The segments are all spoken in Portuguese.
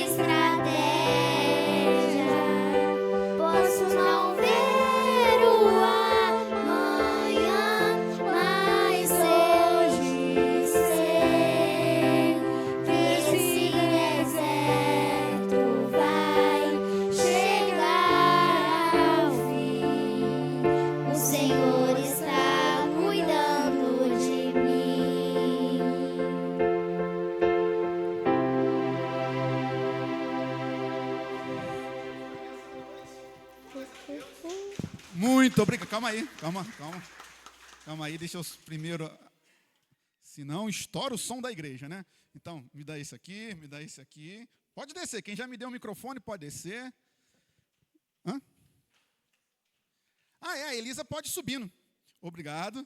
estratégia. Posso não ver o amanhã, mas hoje sei que esse deserto vai chegar ao fim. O Senhor está cuidando de mim. Muito obrigado. Calma aí, calma aí, deixa eu primeiro, senão estoura o som da igreja, né? Então, me dá esse aqui, me dá esse aqui. Pode descer, quem já me deu o microfone pode descer. Hã? A Elisa pode ir subindo. Obrigado.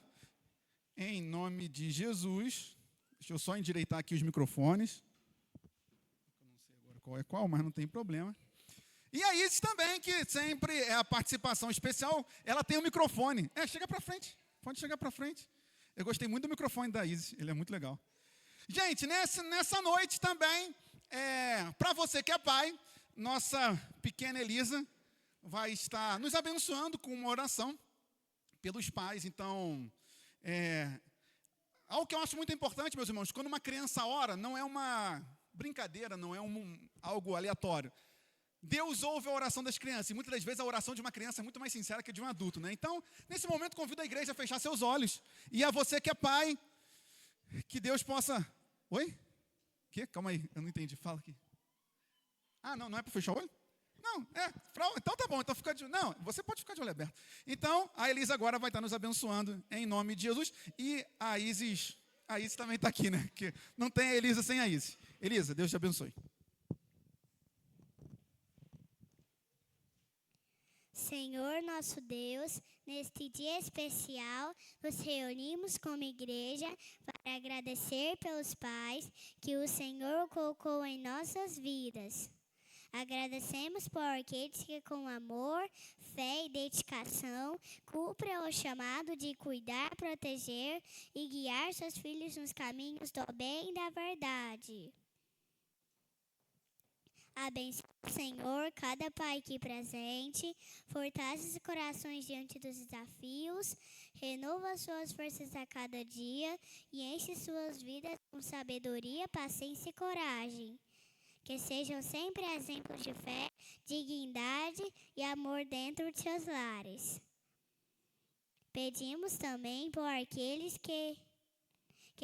Em nome de Jesus. Deixa eu só endireitar aqui os microfones. Eu não sei agora qual é qual, mas não tem problema. E a Isis também, que sempre é a participação especial, ela tem um microfone. Chega para frente, pode chegar para frente. Eu gostei muito do microfone da Isis, ele é muito legal. Gente, nessa noite também, para você que é pai, nossa pequena Elisa vai estar nos abençoando com uma oração pelos pais. Então, algo que eu acho muito importante, meus irmãos, quando uma criança ora, não é uma brincadeira, não é algo aleatório. Deus ouve a oração das crianças, e muitas das vezes a oração de uma criança é muito mais sincera que a de um adulto, né? Então, nesse momento, convido a igreja a fechar seus olhos, e a você que é pai, que Deus possa... Oi? Que? Calma aí, eu não entendi, fala aqui. Não é para fechar o olho? Não, então tá bom, então fica de... Não, você pode ficar de olho aberto. Então, a Elisa agora vai estar nos abençoando, em nome de Jesus, e a Isis também está aqui, né? Que não tem a Elisa sem a Isis. Elisa, Deus te abençoe. Senhor nosso Deus, neste dia especial, nos reunimos como igreja para agradecer pelos pais que o Senhor colocou em nossas vidas. Agradecemos por aqueles que com amor, fé e dedicação cumprem o chamado de cuidar, proteger e guiar seus filhos nos caminhos do bem e da verdade. Abençoe, Senhor, cada pai aqui presente, fortalece os corações diante dos desafios, renova suas forças a cada dia e enche suas vidas com sabedoria, paciência e coragem. Que sejam sempre exemplos de fé, dignidade e amor dentro de seus lares. Pedimos também por aqueles que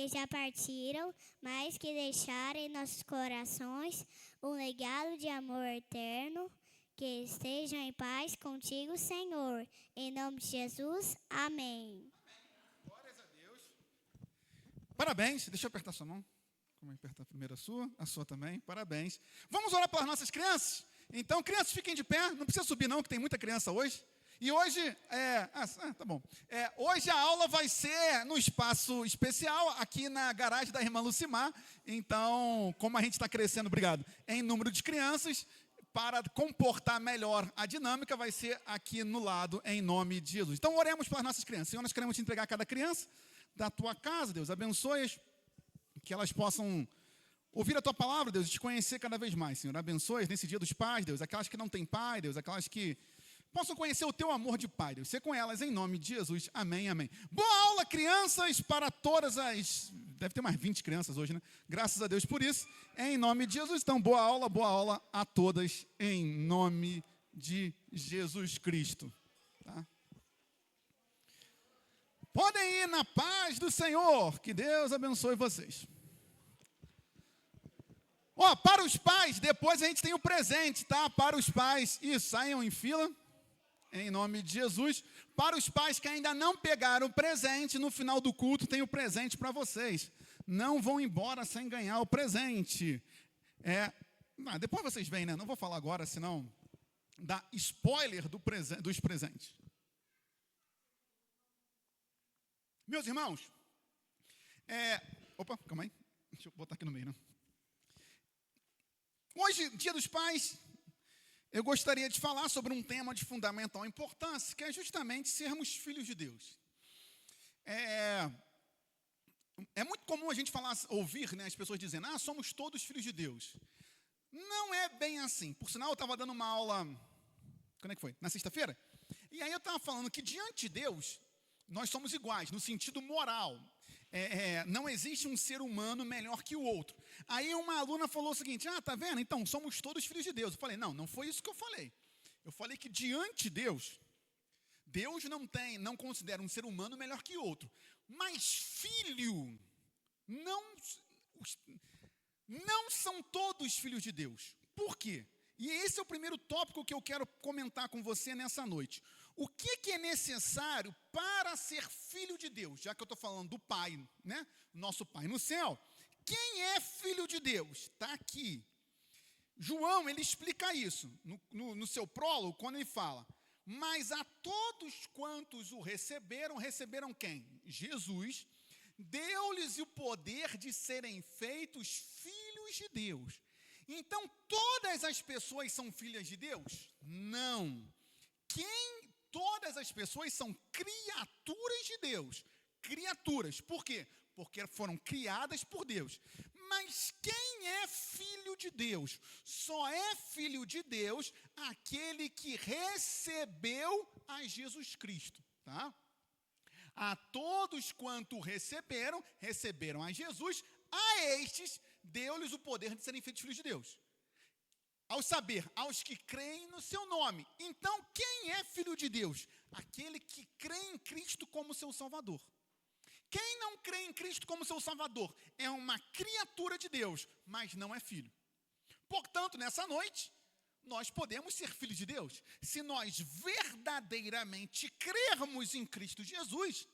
já partiram, mas que deixaram em nossos corações um legado de amor eterno, que estejam em paz contigo, Senhor. Em nome de Jesus, amém. Glórias a Deus. Parabéns, deixa eu apertar sua mão. Como apertar primeiro a sua também, parabéns. Vamos orar pelas nossas crianças? Então, crianças, fiquem de pé, não precisa subir não, que tem muita criança hoje. E hoje, tá bom. Hoje a aula vai ser no espaço especial, aqui na garagem da irmã Lucimar. Então, como a gente está crescendo, obrigado, em número de crianças, para comportar melhor a dinâmica, vai ser aqui no lado, em nome de Jesus. Então, oremos pelas nossas crianças. Senhor, nós queremos te entregar cada criança da tua casa, Deus, abençoe-as, que elas possam ouvir a tua palavra, Deus, e te conhecer cada vez mais, Senhor. Abençoe-as nesse dia dos pais, Deus, aquelas que não têm pai, Deus, aquelas que possam conhecer o teu amor de pai, Deus. Ser com elas em nome de Jesus. Amém, amém. Boa aula, crianças, para todas as... Deve ter mais 20 crianças hoje, né? Graças a Deus por isso. Em nome de Jesus. Então, boa aula a todas, em nome de Jesus Cristo. Tá? Podem ir na paz do Senhor. Que Deus abençoe vocês. Para os pais, depois a gente tem o presente, tá? Para os pais. Isso, saiam em fila. Em nome de Jesus. Para os pais que ainda não pegaram o presente, no final do culto tem o presente para vocês. Não vão embora sem ganhar o presente. Depois vocês veem, né? Não vou falar agora, senão dá spoiler dos presentes. Meus irmãos, calma aí. Deixa eu botar aqui no meio, né? Hoje, dia dos pais, eu gostaria de falar sobre um tema de fundamental importância, que é justamente sermos filhos de Deus. É muito comum a gente ouvir, né, as pessoas dizendo, somos todos filhos de Deus. Não é bem assim. Por sinal, eu estava dando uma aula, quando é que foi? Na sexta-feira? E aí eu estava falando que diante de Deus, nós somos iguais, no sentido moral. Não existe um ser humano melhor que o outro. Aí uma aluna falou o seguinte, tá vendo? Então, somos todos filhos de Deus. Eu falei, não foi isso que eu falei. Eu falei que diante de Deus, Deus não considera um ser humano melhor que outro. Mas filho, não são todos filhos de Deus. Por quê? E esse é o primeiro tópico que eu quero comentar com você nessa noite. O que é necessário para ser filho de Deus? Já que eu estou falando do Pai, né? Nosso Pai no céu. Quem é filho de Deus? Está aqui. João, ele explica isso no seu prólogo, quando ele fala: mas a todos quantos o receberam quem? Jesus, deu-lhes o poder de serem feitos filhos de Deus. Então, todas as pessoas são filhas de Deus? Não. Todas as pessoas são criaturas de Deus. Criaturas. Por quê? Porque foram criadas por Deus. Mas quem é filho de Deus? Só é filho de Deus aquele que recebeu a Jesus Cristo, tá? A todos quanto receberam a Jesus, a estes deu-lhes o poder de serem feitos filhos de Deus. Aos que creem no seu nome. Então, quem é filho de Deus? Aquele que crê em Cristo como seu Salvador. Quem não crê em Cristo como seu Salvador é uma criatura de Deus, mas não é filho. Portanto, nessa noite, nós podemos ser filhos de Deus se nós verdadeiramente crermos em Cristo Jesus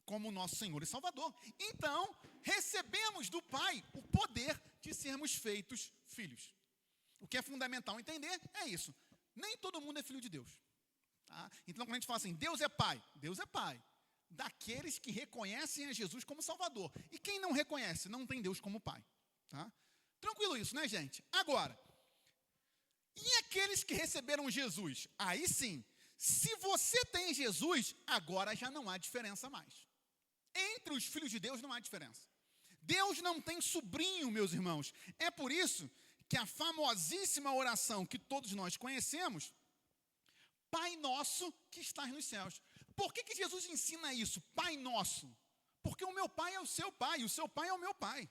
como nosso Senhor e Salvador. Então, recebemos do Pai o poder de sermos feitos filhos. O que é fundamental entender é isso. Nem todo mundo é filho de Deus. Tá? Então, quando a gente fala assim, Deus é Pai daqueles que reconhecem a Jesus como Salvador. E quem não reconhece, não tem Deus como Pai. Tá? Tranquilo isso, né, gente? Agora, e aqueles que receberam Jesus? Aí sim, se você tem Jesus, agora já não há diferença mais. Entre os filhos de Deus não há diferença. Deus não tem sobrinho, meus irmãos. É por isso que a famosíssima oração que todos nós conhecemos, Pai nosso que estás nos céus. Por que Jesus ensina isso? Pai nosso. Porque o meu pai é o seu pai, o seu pai é o meu pai.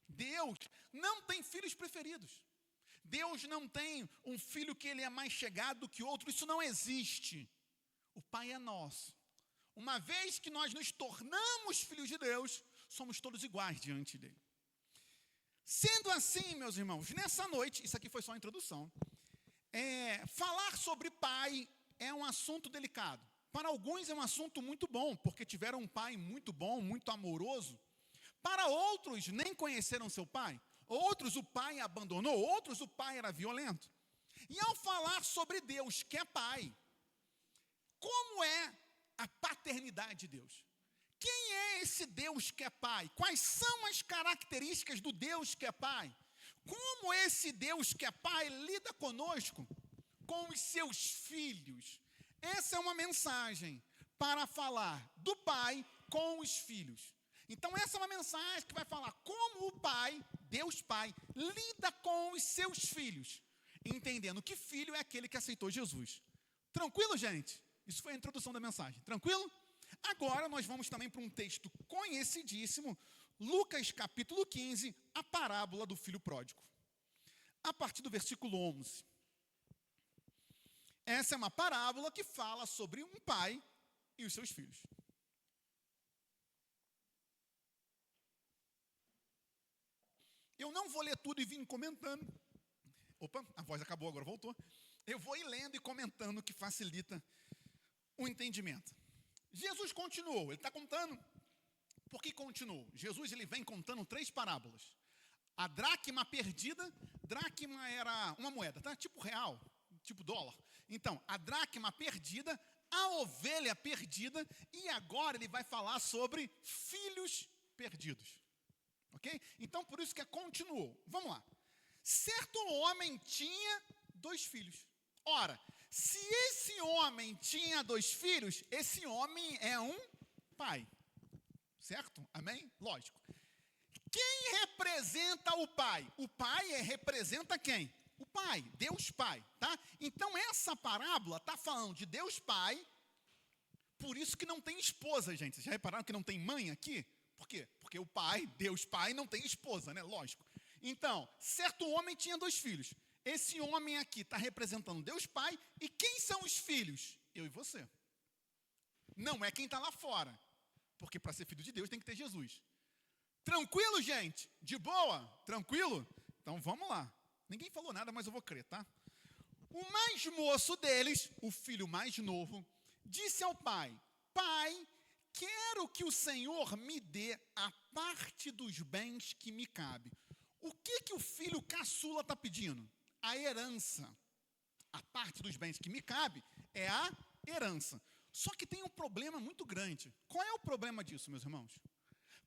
Deus não tem filhos preferidos. Deus não tem um filho que ele é mais chegado do que outro. Isso não existe. O Pai é nosso. Uma vez que nós nos tornamos filhos de Deus, somos todos iguais diante dele. Sendo assim, meus irmãos, nessa noite, isso aqui foi só a introdução, falar sobre pai é um assunto delicado. Para alguns é um assunto muito bom, porque tiveram um pai muito bom, muito amoroso. Para outros, nem conheceram seu pai. Outros, o pai abandonou. Outros, o pai era violento. E ao falar sobre Deus, que é pai, como é a paternidade de Deus? Quem é esse Deus que é pai? Quais são as características do Deus que é pai? Como esse Deus que é pai lida conosco, com os seus filhos? Essa é uma mensagem para falar do pai com os filhos. Então essa é uma mensagem que vai falar como o pai, Deus Pai, lida com os seus filhos, entendendo que filho é aquele que aceitou Jesus. Tranquilo, gente? Isso foi a introdução da mensagem. Tranquilo? Agora nós vamos também para um texto conhecidíssimo, Lucas capítulo 15, a parábola do filho pródigo. A partir do versículo 11. Essa é uma parábola que fala sobre um pai e os seus filhos. Eu não vou ler tudo e vim comentando. Opa, a voz acabou, agora voltou. Eu vou ir lendo e comentando, que facilita o entendimento. Jesus continuou, ele está contando. Por que continuou? Jesus ele vem contando 3 parábolas. A dracma perdida, dracma era uma moeda, tá? Tipo real, tipo dólar. Então, a dracma perdida, a ovelha perdida, e agora ele vai falar sobre filhos perdidos. Ok? Então, por isso que continuou. Vamos lá. Certo homem tinha 2 filhos. Ora, se esse homem tinha 2 filhos, esse homem é um pai. Certo? Amém? Lógico. quem representa o Pai? O Pai representa quem? O Pai, Deus Pai, tá? Então essa parábola está falando de Deus Pai, por isso que não tem esposa, gente. Vocês já repararam que não tem mãe aqui? Por quê? Porque o Pai, Deus Pai, não tem esposa, né? Lógico. Então, certo homem tinha 2 filhos. Esse homem aqui está representando Deus Pai, e quem são os filhos? Eu e você. Não é quem está lá fora, porque para ser filho de Deus tem que ter Jesus. Tranquilo, gente? De boa? Tranquilo? Então vamos lá. Ninguém falou nada, mas eu vou crer, tá? O mais moço deles, o filho mais novo, disse ao pai: Pai, quero que o Senhor me dê a parte dos bens que me cabe. O que o filho caçula está pedindo? A herança. A parte dos bens que me cabe é a herança. Só que tem um problema muito grande. Qual é o problema disso, meus irmãos?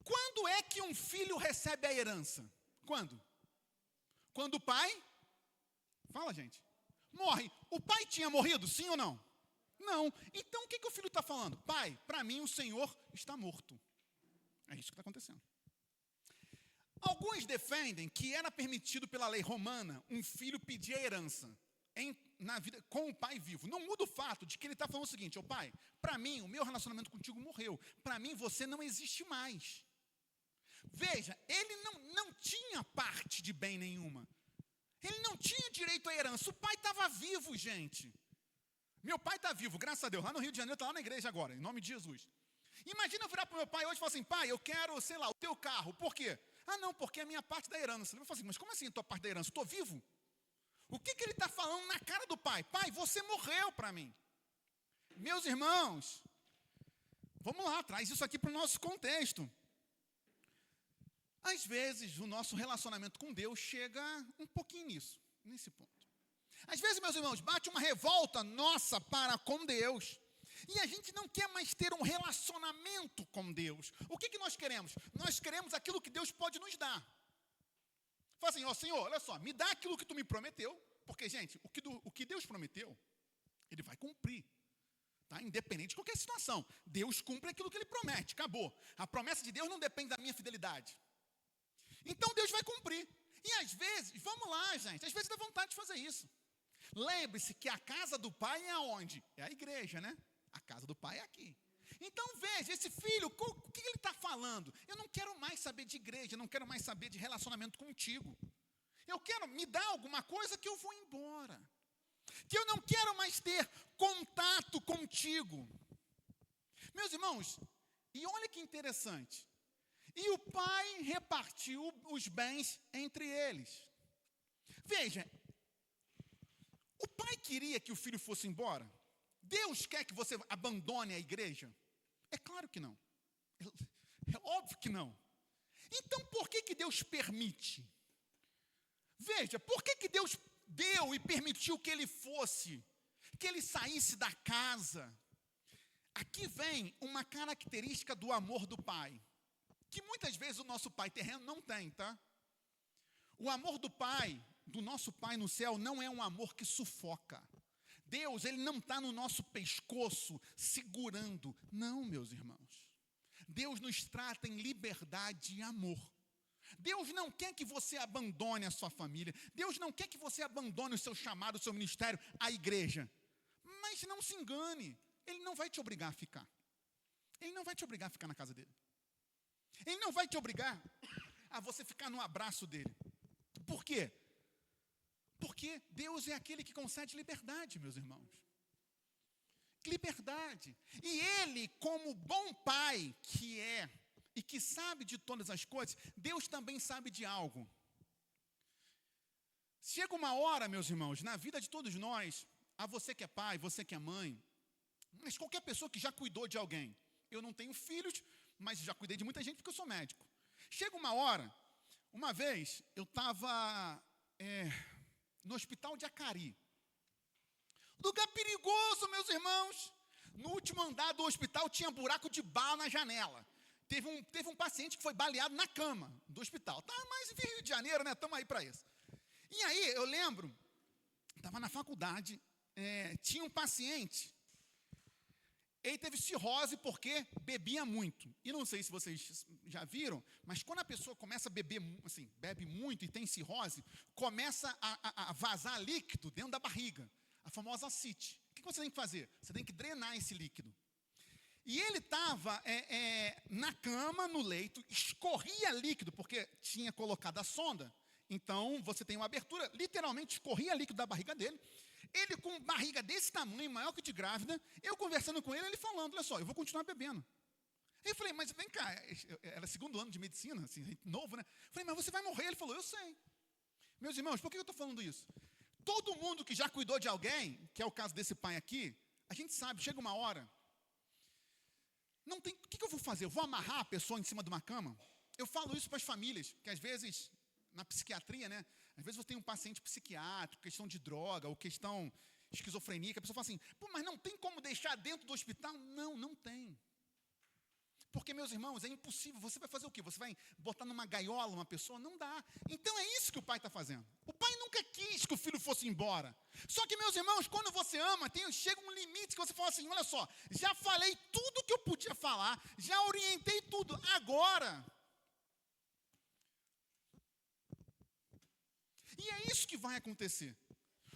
Quando é que um filho recebe a herança? Quando? Quando o pai, fala, gente, morre. O pai tinha morrido, sim ou não? Não. Então o que o filho está falando? Pai, para mim o Senhor está morto. É isso que está acontecendo. Alguns defendem que era permitido pela lei romana um filho pedir a herança na vida com o pai vivo. Não muda o fato de que ele está falando o seguinte: pai, para mim o meu relacionamento contigo morreu. Para mim você não existe mais. Veja, ele não tinha parte de bem nenhuma. Ele não tinha direito à herança. O pai estava vivo, gente. Meu pai está vivo, graças a Deus. Lá no Rio de Janeiro, está lá na igreja agora, em nome de Jesus. Imagina eu virar para o meu pai hoje e falar assim: pai, eu quero, sei lá, o teu carro. Por quê? Ah, não, porque é a minha parte da herança. Ele vai falar assim: mas como assim a tua parte da herança? Eu estou vivo? O que ele está falando na cara do pai? Pai, você morreu para mim. Meus irmãos, vamos lá, traz isso aqui para o nosso contexto. Às vezes, o nosso relacionamento com Deus chega um pouquinho nesse ponto. Às vezes, meus irmãos, bate uma revolta nossa para com Deus, e a gente não quer mais ter um relacionamento com Deus. O que nós queremos? Nós queremos aquilo que Deus pode nos dar. Fala assim: ó Senhor, olha só, me dá aquilo que tu me prometeu, porque, gente, o que Deus prometeu, Ele vai cumprir. Tá? Independente de qualquer situação, Deus cumpre aquilo que Ele promete, acabou. A promessa de Deus não depende da minha fidelidade. Então Deus vai cumprir. E às vezes, vamos lá, gente, às vezes dá vontade de fazer isso. Lembre-se que a casa do pai é aonde? É a igreja, né? A casa do pai é aqui. Então veja, esse filho, o que ele está falando? Eu não quero mais saber de igreja, eu não quero mais saber de relacionamento contigo. Eu quero me dar alguma coisa que eu vou embora. Que eu não quero mais ter contato contigo. Meus irmãos, e olha que interessante. E o pai repartiu os bens entre eles. Veja, o pai queria que o filho fosse embora? Deus quer que você abandone a igreja? É claro que não. É óbvio que não. Então, por que Deus permite? Veja, por que Deus deu e permitiu que ele fosse, que ele saísse da casa? Aqui vem uma característica do amor do pai, que muitas vezes o nosso pai terreno não tem, tá? O amor do pai, do nosso pai no céu, não é um amor que sufoca. Deus, ele não está no nosso pescoço segurando. Não, meus irmãos. Deus nos trata em liberdade e amor. Deus não quer que você abandone a sua família. Deus não quer que você abandone o seu chamado, o seu ministério, a igreja. Mas não se engane, Ele não vai te obrigar a ficar. Ele não vai te obrigar a ficar na casa dele. Ele não vai te obrigar a você ficar no abraço dele. Por quê? Porque Deus é aquele que concede liberdade, meus irmãos. Liberdade. E Ele, como bom pai que é, e que sabe de todas as coisas, Deus também sabe de algo. Chega uma hora, meus irmãos, na vida de todos nós, a você que é pai, você que é mãe, mas qualquer pessoa que já cuidou de alguém. Eu não tenho filhos, mas já cuidei de muita gente porque eu sou médico. Chega uma hora, uma vez, eu estava no hospital de Acari. Lugar perigoso, meus irmãos. No último andar do hospital tinha buraco de bala na janela. Teve um paciente que foi baleado na cama do hospital. Tá, mas em Rio de Janeiro, né? Estamos aí para isso. E aí, eu lembro, estava na faculdade, tinha um paciente. Ele teve cirrose porque bebia muito. E não sei se vocês já viram, mas quando a pessoa começa a beber, assim, bebe muito e tem cirrose, começa a vazar líquido dentro da barriga, a famosa ascite. O que você tem que fazer? Você tem que drenar esse líquido. E ele estava na cama, no leito, escorria líquido, porque tinha colocado a sonda. Então, você tem uma abertura, literalmente escorria líquido da barriga dele. Ele com barriga desse tamanho, maior que de grávida, eu conversando com ele, ele falando, olha só, eu vou continuar bebendo. Aí eu falei, mas vem cá, era segundo ano de medicina, assim, novo, né? Eu falei, mas você vai morrer? Ele falou, eu sei. Meus irmãos, por que eu estou falando isso? Todo mundo que já cuidou de alguém, que é o caso desse pai aqui, a gente sabe, chega uma hora, não tem, o que eu vou fazer? Eu vou amarrar a pessoa em cima de uma cama? Eu falo isso para as famílias, que às vezes, na psiquiatria, né? Às vezes você tem um paciente psiquiátrico, questão de droga, ou questão esquizofrenia, que a pessoa fala assim, pô, mas não tem como deixar dentro do hospital? Não, não tem. Porque, meus irmãos, é impossível. Você vai fazer o quê? Você vai botar numa gaiola uma pessoa? Não dá. Então é isso que o pai está fazendo. O pai nunca quis que o filho fosse embora. Só que, meus irmãos, quando você ama, chega um limite que você fala assim, olha só, já falei tudo que eu podia falar, já orientei tudo, agora... E é isso que vai acontecer.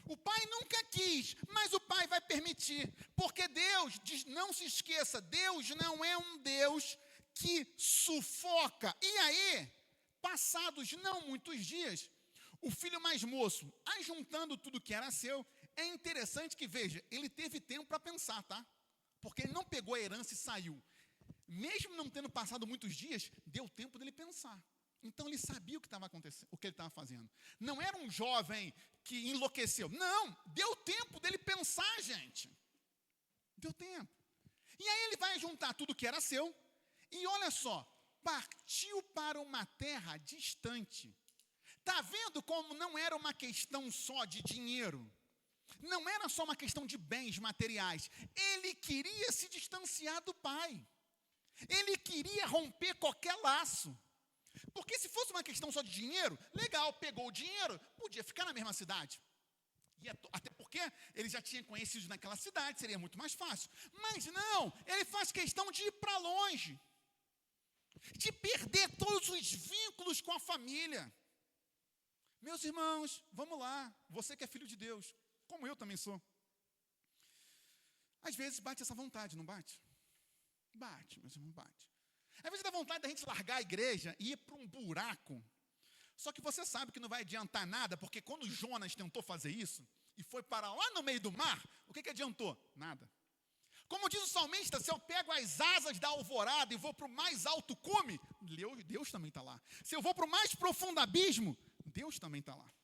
O pai nunca quis, mas o pai vai permitir. Porque Deus, não se esqueça, Deus não é um Deus que sufoca. E aí, passados não muitos dias, o filho mais moço, ajuntando tudo que era seu, é interessante que, veja, ele teve tempo para pensar, tá? Porque ele não pegou a herança e saiu. Mesmo não tendo passado muitos dias, deu tempo dele pensar. Então ele sabia o que estava acontecendo, o que ele estava fazendo. Não era um jovem que enlouqueceu. Não, deu tempo dele pensar, gente. Deu tempo. E aí ele vai juntar tudo que era seu. E olha só, partiu para uma terra distante. Está vendo como não era uma questão só de dinheiro? Não era só uma questão de bens materiais. Ele queria se distanciar do pai. Ele queria romper qualquer laço. Porque se fosse uma questão só de dinheiro, legal, pegou o dinheiro, podia ficar na mesma cidade. E até porque ele já tinha conhecido naquela cidade, seria muito mais fácil. Mas não, ele faz questão de ir para longe. De perder todos os vínculos com a família. Meus irmãos, vamos lá, você que é filho de Deus, como eu também sou. Às vezes bate essa vontade, não bate? Bate, meus irmãos, bate. Às vezes dá vontade da gente largar a igreja e ir para um buraco. Só que você sabe que não vai adiantar nada, porque quando Jonas tentou fazer isso, e foi para lá no meio do mar, o que adiantou? Nada. Como diz o salmista, se eu pego as asas da alvorada e vou para o mais alto cume, Deus também está lá. Se eu vou para o mais profundo abismo, Deus também está lá.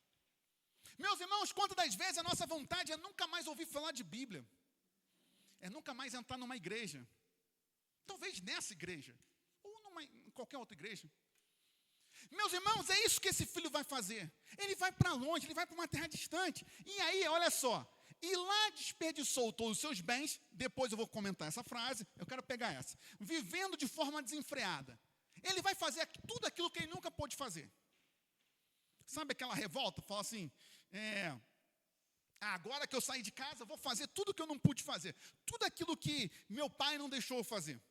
Meus irmãos, quantas das vezes a nossa vontade é nunca mais ouvir falar de Bíblia? É nunca mais entrar numa igreja. Talvez nessa igreja. Em qualquer outra igreja. Meus irmãos, é isso que esse filho vai fazer. Ele vai para longe, ele vai para uma terra distante. E aí, olha só, e lá desperdiçou todos os seus bens. Depois eu vou comentar essa frase, eu quero pegar essa. Vivendo de forma desenfreada. Ele vai fazer tudo aquilo que ele nunca pôde fazer. Sabe aquela revolta? Fala assim, agora que eu saí de casa, eu vou fazer tudo que eu não pude fazer. Tudo aquilo que meu pai não deixou eu fazer.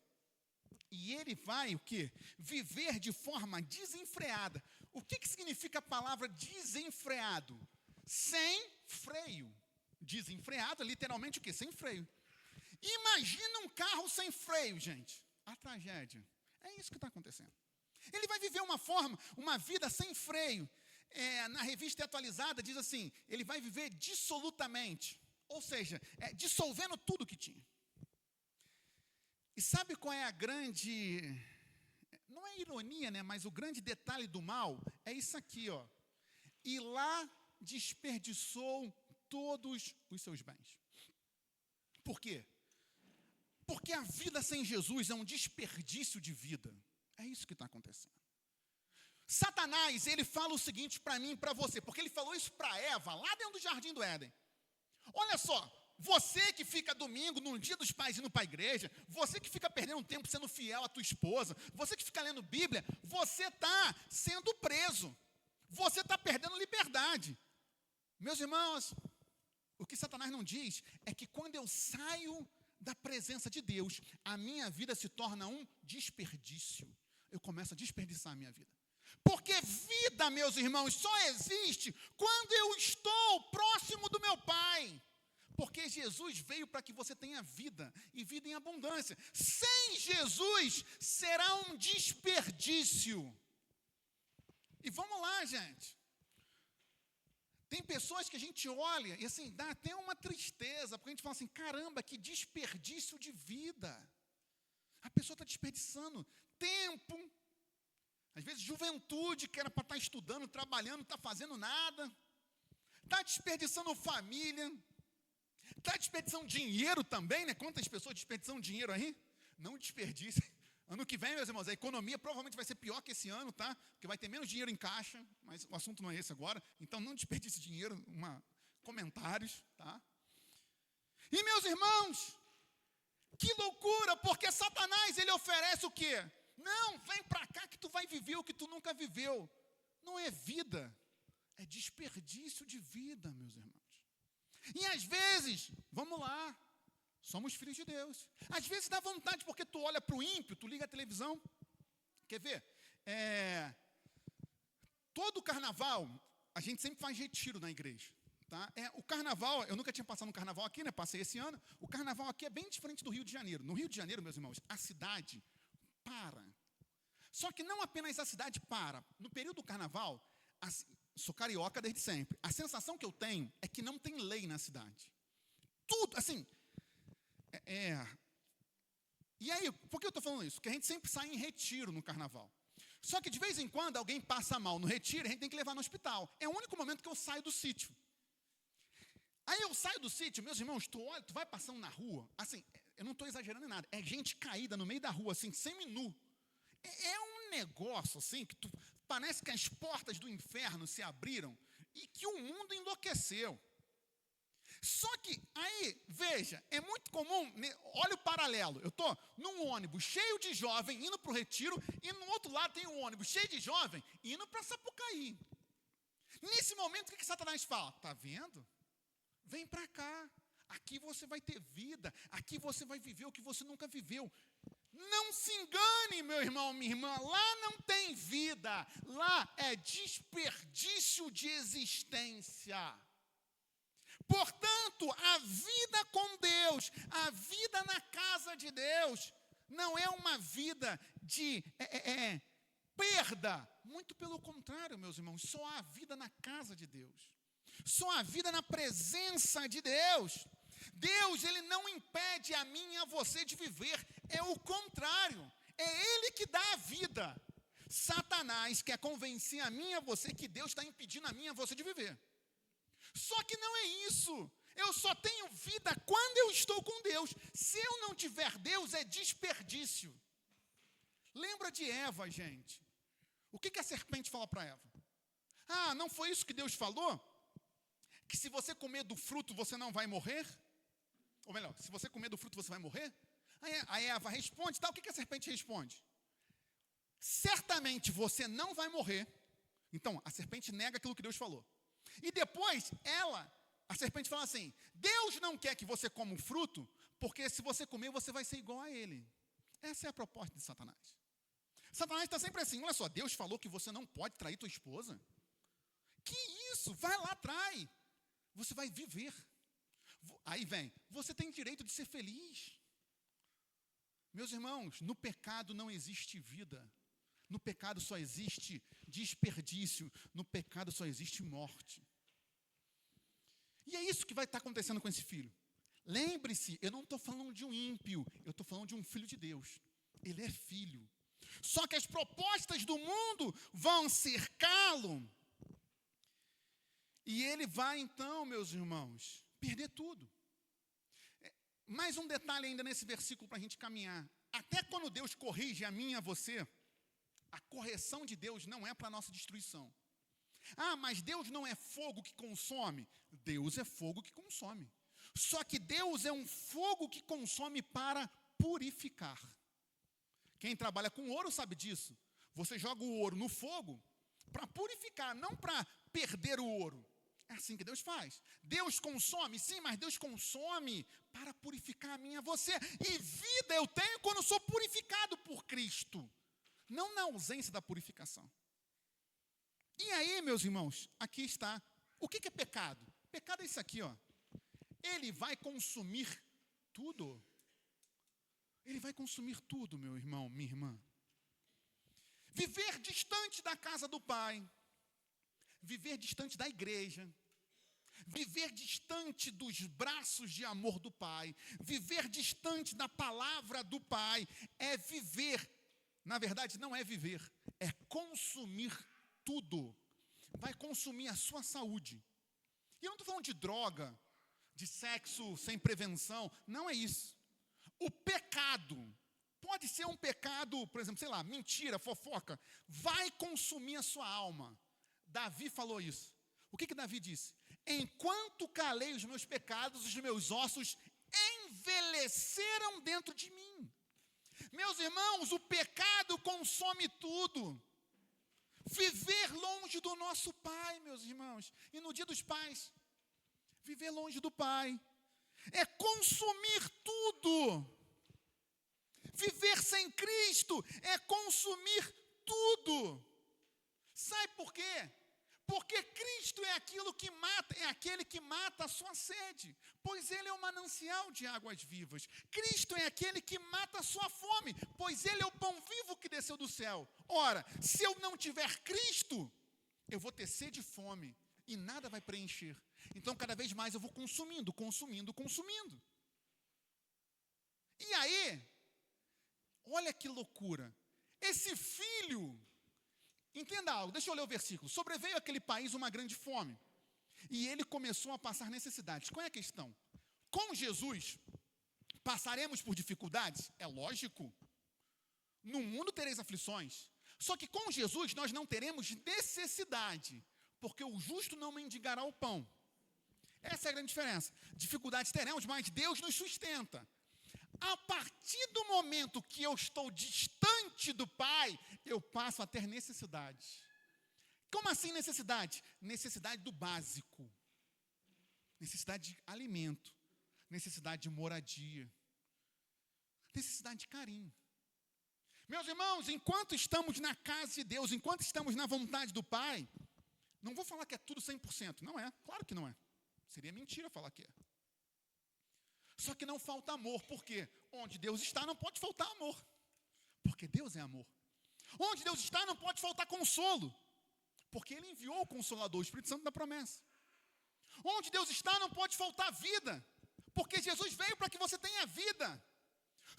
E ele vai, o quê? Viver de forma desenfreada. O que significa a palavra desenfreado? Sem freio. Desenfreado, literalmente o quê? Sem freio. Imagina um carro sem freio, gente. A tragédia. É isso que está acontecendo. Ele vai viver uma vida sem freio. Na revista atualizada diz assim, ele vai viver dissolutamente. Ou seja, dissolvendo tudo que tinha. E sabe qual é a grande, não é ironia, né? Mas o grande detalhe do mal é isso aqui, ó. E lá desperdiçou todos os seus bens. Por quê? Porque a vida sem Jesus é um desperdício de vida. É isso que está acontecendo. Satanás, ele fala o seguinte para mim e para você, porque ele falou isso para Eva, lá dentro do jardim do Éden. Olha só. Você que fica domingo, no dia dos pais, indo para a igreja, você que fica perdendo tempo sendo fiel à tua esposa, você que fica lendo Bíblia, você está sendo preso. Você está perdendo liberdade. Meus irmãos, o que Satanás não diz é que quando eu saio da presença de Deus, a minha vida se torna um desperdício. Eu começo a desperdiçar a minha vida. Porque vida, meus irmãos, só existe quando eu estou próximo do meu Pai. Porque Jesus veio para que você tenha vida, e vida em abundância. Sem Jesus, será um desperdício. E vamos lá, gente. Tem pessoas que a gente olha e assim, dá até uma tristeza, porque a gente fala assim, caramba, que desperdício de vida. A pessoa está desperdiçando tempo, às vezes juventude, que era para estar estudando, trabalhando, não está fazendo nada. Está desperdiçando família. Está desperdiçando dinheiro também, né? Quantas pessoas desperdiçam dinheiro aí? Não desperdicem. Ano que vem, meus irmãos, a economia provavelmente vai ser pior que esse ano, tá? Porque vai ter menos dinheiro em caixa, mas o assunto não é esse agora. Então, não desperdice dinheiro, comentários, tá? E, meus irmãos, que loucura, porque Satanás, ele oferece o quê? Não, vem para cá que tu vai viver o que tu nunca viveu. Não é vida, é desperdício de vida, meus irmãos. E às vezes, vamos lá, somos filhos de Deus. Às vezes dá vontade, porque tu olha para o ímpio, tu liga a televisão. Quer ver? Todo carnaval, a gente sempre faz retiro na igreja. Tá? O carnaval, eu nunca tinha passado no carnaval aqui, né? Passei esse ano. O carnaval aqui é bem diferente do Rio de Janeiro. No Rio de Janeiro, meus irmãos, a cidade para. Só que não apenas a cidade para. No período do carnaval, sou carioca desde sempre. A sensação que eu tenho é que não tem lei na cidade. Tudo, assim. E aí, por que eu estou falando isso? Porque a gente sempre sai em retiro no carnaval. Só que de vez em quando alguém passa mal no retiro, a gente tem que levar no hospital. É o único momento que eu saio do sítio. Aí eu saio do sítio, meus irmãos, tu vai passando na rua, assim, eu não estou exagerando em nada, é gente caída no meio da rua, assim, semi-nu. É um negócio, assim, que parece que as portas do inferno se abriram e que o mundo enlouqueceu. Só que, aí, veja, é muito comum, olha o paralelo, eu estou num ônibus cheio de jovem indo para o retiro e no outro lado tem um ônibus cheio de jovem indo para Sapucaí. Nesse momento, o que Satanás fala? Está vendo? Vem para cá, aqui você vai ter vida, aqui você vai viver o que você nunca viveu. Não se engane, meu irmão, minha irmã, lá não tem vida, lá é desperdício de existência. Portanto, a vida com Deus, a vida na casa de Deus, não é uma vida de perda. Muito pelo contrário, meus irmãos, só há vida na casa de Deus. Só há vida na presença de Deus. Deus, Ele não impede a mim e a você de viver. É o contrário. É Ele que dá a vida. Satanás quer convencer a mim e a você que Deus está impedindo a mim e a você de viver. Só que não é isso. Eu só tenho vida quando eu estou com Deus. Se eu não tiver Deus, é desperdício. Lembra de Eva, gente. O que a serpente fala para Eva? Ah, não foi isso que Deus falou? Que se você comer do fruto, você não vai morrer? Ou melhor, se você comer do fruto, você vai morrer? Aí a Eva responde, tá? O que a serpente responde? Certamente você não vai morrer. Então, a serpente nega aquilo que Deus falou. E depois, a serpente fala assim, Deus não quer que você coma o fruto, porque se você comer, você vai ser igual a Ele. Essa é a proposta de Satanás. Satanás está sempre assim, olha só, Deus falou que você não pode trair tua esposa. Que isso? Vai lá, trai. Você vai viver. Aí vem, você tem direito de ser feliz. Meus irmãos, no pecado não existe vida. No pecado só existe desperdício. No pecado só existe morte. E é isso que vai estar acontecendo com esse filho. Lembre-se, eu não estou falando de um ímpio, eu estou falando de um filho de Deus. Ele é filho. Só que as propostas do mundo vão cercá-lo. E ele vai então, meus irmãos, perder tudo. Mais um detalhe ainda nesse versículo para a gente caminhar. Até quando Deus corrige a mim e a você, a correção de Deus não é para a nossa destruição. Ah, mas Deus não é fogo que consome. Deus é fogo que consome. Só que Deus é um fogo que consome para purificar. Quem trabalha com ouro sabe disso. Você joga o ouro no fogo para purificar, não para perder o ouro. É assim que Deus faz. Deus consome, sim, mas Deus consome para purificar a mim e a você. E vida eu tenho quando sou purificado por Cristo, não na ausência da purificação. E aí, meus irmãos, aqui está. O que é pecado? Pecado é isso aqui, ó. Ele vai consumir tudo. Ele vai consumir tudo, meu irmão, minha irmã. Viver distante da casa do Pai, viver distante da igreja, viver distante dos braços de amor do Pai, viver distante da palavra do Pai, é viver, na verdade não é viver, é consumir tudo. Vai consumir a sua saúde. E eu não estou falando de droga, de sexo sem prevenção, não é isso. O pecado, pode ser um pecado, por exemplo, sei lá, mentira, fofoca, vai consumir a sua alma. Davi falou isso. O que Davi disse? Enquanto calei os meus pecados, os meus ossos envelheceram dentro de mim. Meus irmãos, o pecado consome tudo. Viver longe do nosso Pai, meus irmãos, e no dia dos pais, viver longe do Pai, é consumir tudo. Viver sem Cristo é consumir tudo. Sabe por quê? Porque Cristo é aquilo que mata, é aquele que mata a sua sede, pois Ele é o manancial de águas vivas. Cristo é aquele que mata a sua fome, pois Ele é o pão vivo que desceu do céu. Ora, se eu não tiver Cristo, eu vou ter sede e fome, e nada vai preencher. Então, cada vez mais eu vou consumindo. E aí, olha que loucura. Esse filho, entenda algo, deixa eu ler o versículo. Sobreveio àquele país uma grande fome, e ele começou a passar necessidades. Qual é a questão? Com Jesus, passaremos por dificuldades? É lógico. No mundo tereis aflições. Só que com Jesus nós não teremos necessidade, porque o justo não mendigará o pão. Essa é a grande diferença. Dificuldades teremos, mas Deus nos sustenta. A partir do momento que eu estou distante do Pai, eu passo a ter necessidade. Como assim necessidade? Necessidade do básico. Necessidade de alimento. Necessidade de moradia. Necessidade de carinho. Meus irmãos, enquanto estamos na casa de Deus, enquanto estamos na vontade do Pai, não vou falar que é tudo 100%, não é, claro que não é. Seria mentira falar que é. Só que não falta amor, por quê? Onde Deus está não pode faltar amor, porque Deus é amor. Onde Deus está não pode faltar consolo, porque Ele enviou o Consolador, o Espírito Santo da promessa. Onde Deus está não pode faltar vida, porque Jesus veio para que você tenha vida.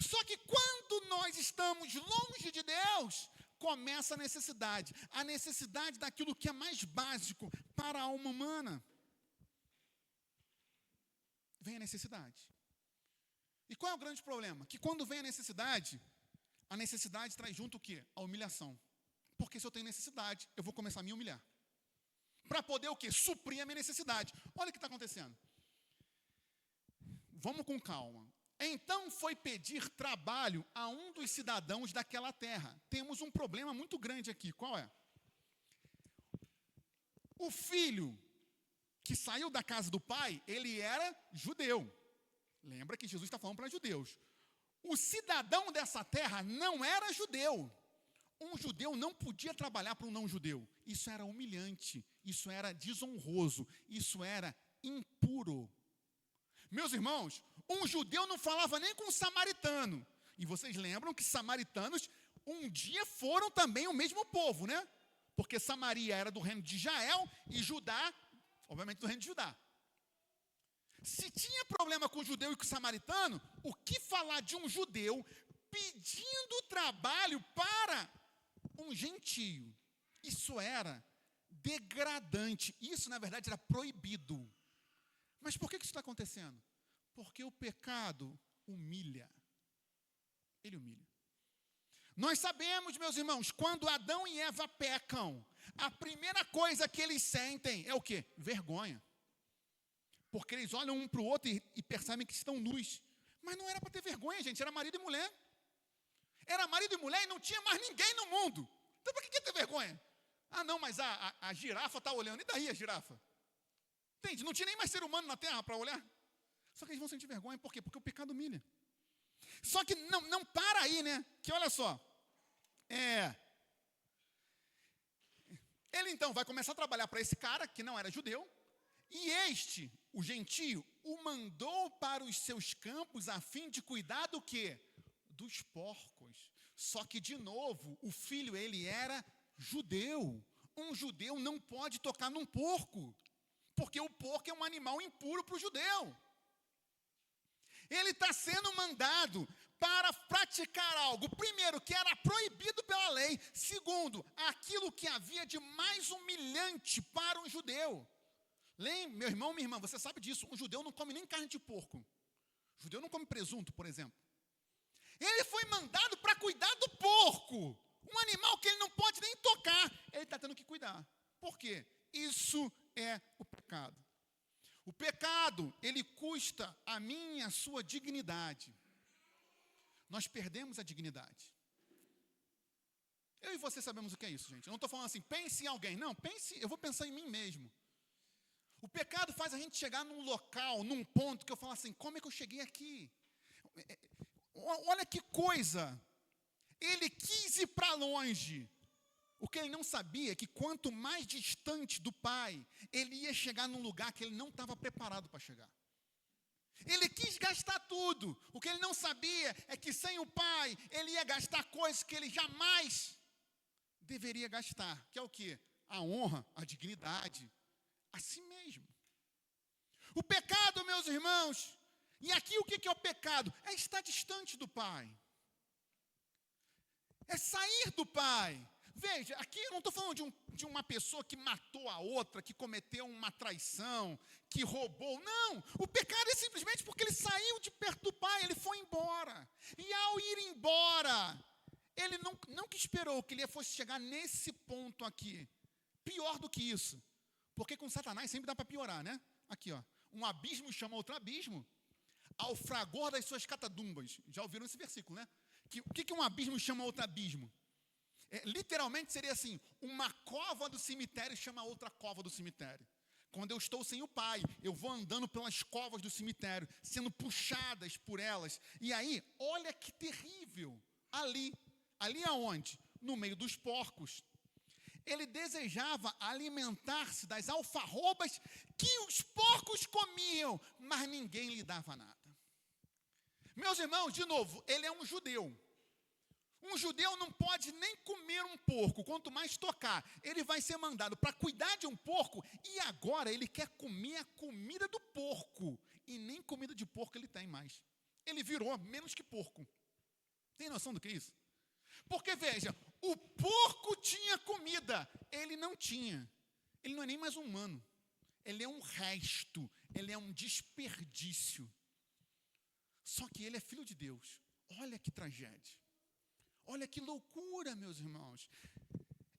Só que quando nós estamos longe de Deus, começa a necessidade daquilo que é mais básico para a alma humana. Vem a necessidade. E qual é o grande problema? Que quando vem a necessidade traz junto o quê? A humilhação. Porque se eu tenho necessidade, eu vou começar a me humilhar. Para poder o quê? Suprir a minha necessidade. Olha o que está acontecendo. Vamos com calma. Então foi pedir trabalho a um dos cidadãos daquela terra. Temos um problema muito grande aqui. Qual é? O filho que saiu da casa do pai, ele era judeu. Lembra que Jesus está falando para judeus. O cidadão dessa terra não era judeu. Um judeu não podia trabalhar para um não-judeu. Isso era humilhante, isso era desonroso, isso era impuro. Meus irmãos, um judeu não falava nem com um samaritano. E vocês lembram que samaritanos um dia foram também o mesmo povo, né? Porque Samaria era do reino de Israel e Judá, obviamente, do reino de Judá. Se tinha problema com o judeu e com o samaritano, o que falar de um judeu pedindo trabalho para um gentio? Isso era degradante. Isso, na verdade, era proibido. Mas por que isso está acontecendo? Porque o pecado humilha. Ele humilha. Nós sabemos, meus irmãos, quando Adão e Eva pecam, a primeira coisa que eles sentem é o quê? Vergonha. Porque eles olham um para o outro e percebem que estão nus. Mas não era para ter vergonha, gente, era marido e mulher. Era marido e mulher e não tinha mais ninguém no mundo. Então para que ter vergonha? Ah, não, mas a girafa está olhando. E daí a girafa? Entende? Não tinha nem mais ser humano na terra para olhar. Só que eles vão sentir vergonha. Por quê? Porque o pecado humilha. Só que não para aí, né? Que olha só. Ele então vai começar a trabalhar para esse cara, que não era judeu. E este, o gentio, o mandou para os seus campos a fim de cuidar do quê? Dos porcos. Só que, de novo, o filho, ele era judeu. Um judeu não pode tocar num porco, porque o porco é um animal impuro para o judeu. Ele está sendo mandado para praticar algo, primeiro, que era proibido pela lei. Segundo, aquilo que havia de mais humilhante para um judeu. Meu irmão, minha irmã, você sabe disso. Um judeu não come nem carne de porco. O judeu não come presunto, por exemplo. Ele foi mandado para cuidar do porco. Um animal que ele não pode nem tocar. Ele está tendo que cuidar. Por quê? Isso é o pecado. O pecado, ele custa a mim e a sua dignidade. Nós perdemos a dignidade. Eu e você sabemos o que é isso, gente. Eu não estou falando assim, pense em alguém. Não, eu vou pensar em mim mesmo. O pecado faz a gente chegar num local, num ponto que eu falo assim, como é que eu cheguei aqui? Olha que coisa. Ele quis ir para longe. O que ele não sabia é que quanto mais distante do Pai, ele ia chegar num lugar que ele não estava preparado para chegar. Ele quis gastar tudo. O que ele não sabia é que sem o Pai, ele ia gastar coisas que ele jamais deveria gastar. Que é o quê? A honra, a dignidade, a si mesmo. O pecado, meus irmãos, e aqui o que é o pecado? É estar distante do Pai. É sair do Pai. Veja, aqui eu não estou falando de uma pessoa que matou a outra, que cometeu uma traição, que roubou. Não, o pecado é simplesmente porque ele saiu de perto do Pai, ele foi embora. E ao ir embora, ele não que esperou que ele fosse chegar nesse ponto aqui. Pior do que isso. Porque com Satanás sempre dá para piorar, né? Aqui, ó. Um abismo chama outro abismo ao fragor das suas catadumbas. Já ouviram esse versículo, né? O que um abismo chama outro abismo? Literalmente seria assim, uma cova do cemitério chama outra cova do cemitério. Quando eu estou sem o Pai, eu vou andando pelas covas do cemitério, sendo puxadas por elas. E aí, olha que terrível. Ali aonde? No meio dos porcos. Ele desejava alimentar-se das alfarrobas que os porcos comiam, mas ninguém lhe dava nada. Meus irmãos, de novo, ele é um judeu. Um judeu não pode nem comer um porco, quanto mais tocar. Ele vai ser mandado para cuidar de um porco e agora ele quer comer a comida do porco. E nem comida de porco ele tem mais. Ele virou menos que porco. Tem noção do que é isso? Porque veja, o porco tinha comida, ele não tinha. Ele não é nem mais humano. Ele é um resto, ele é um desperdício. Só que ele é filho de Deus. Olha que tragédia. Olha que loucura, meus irmãos.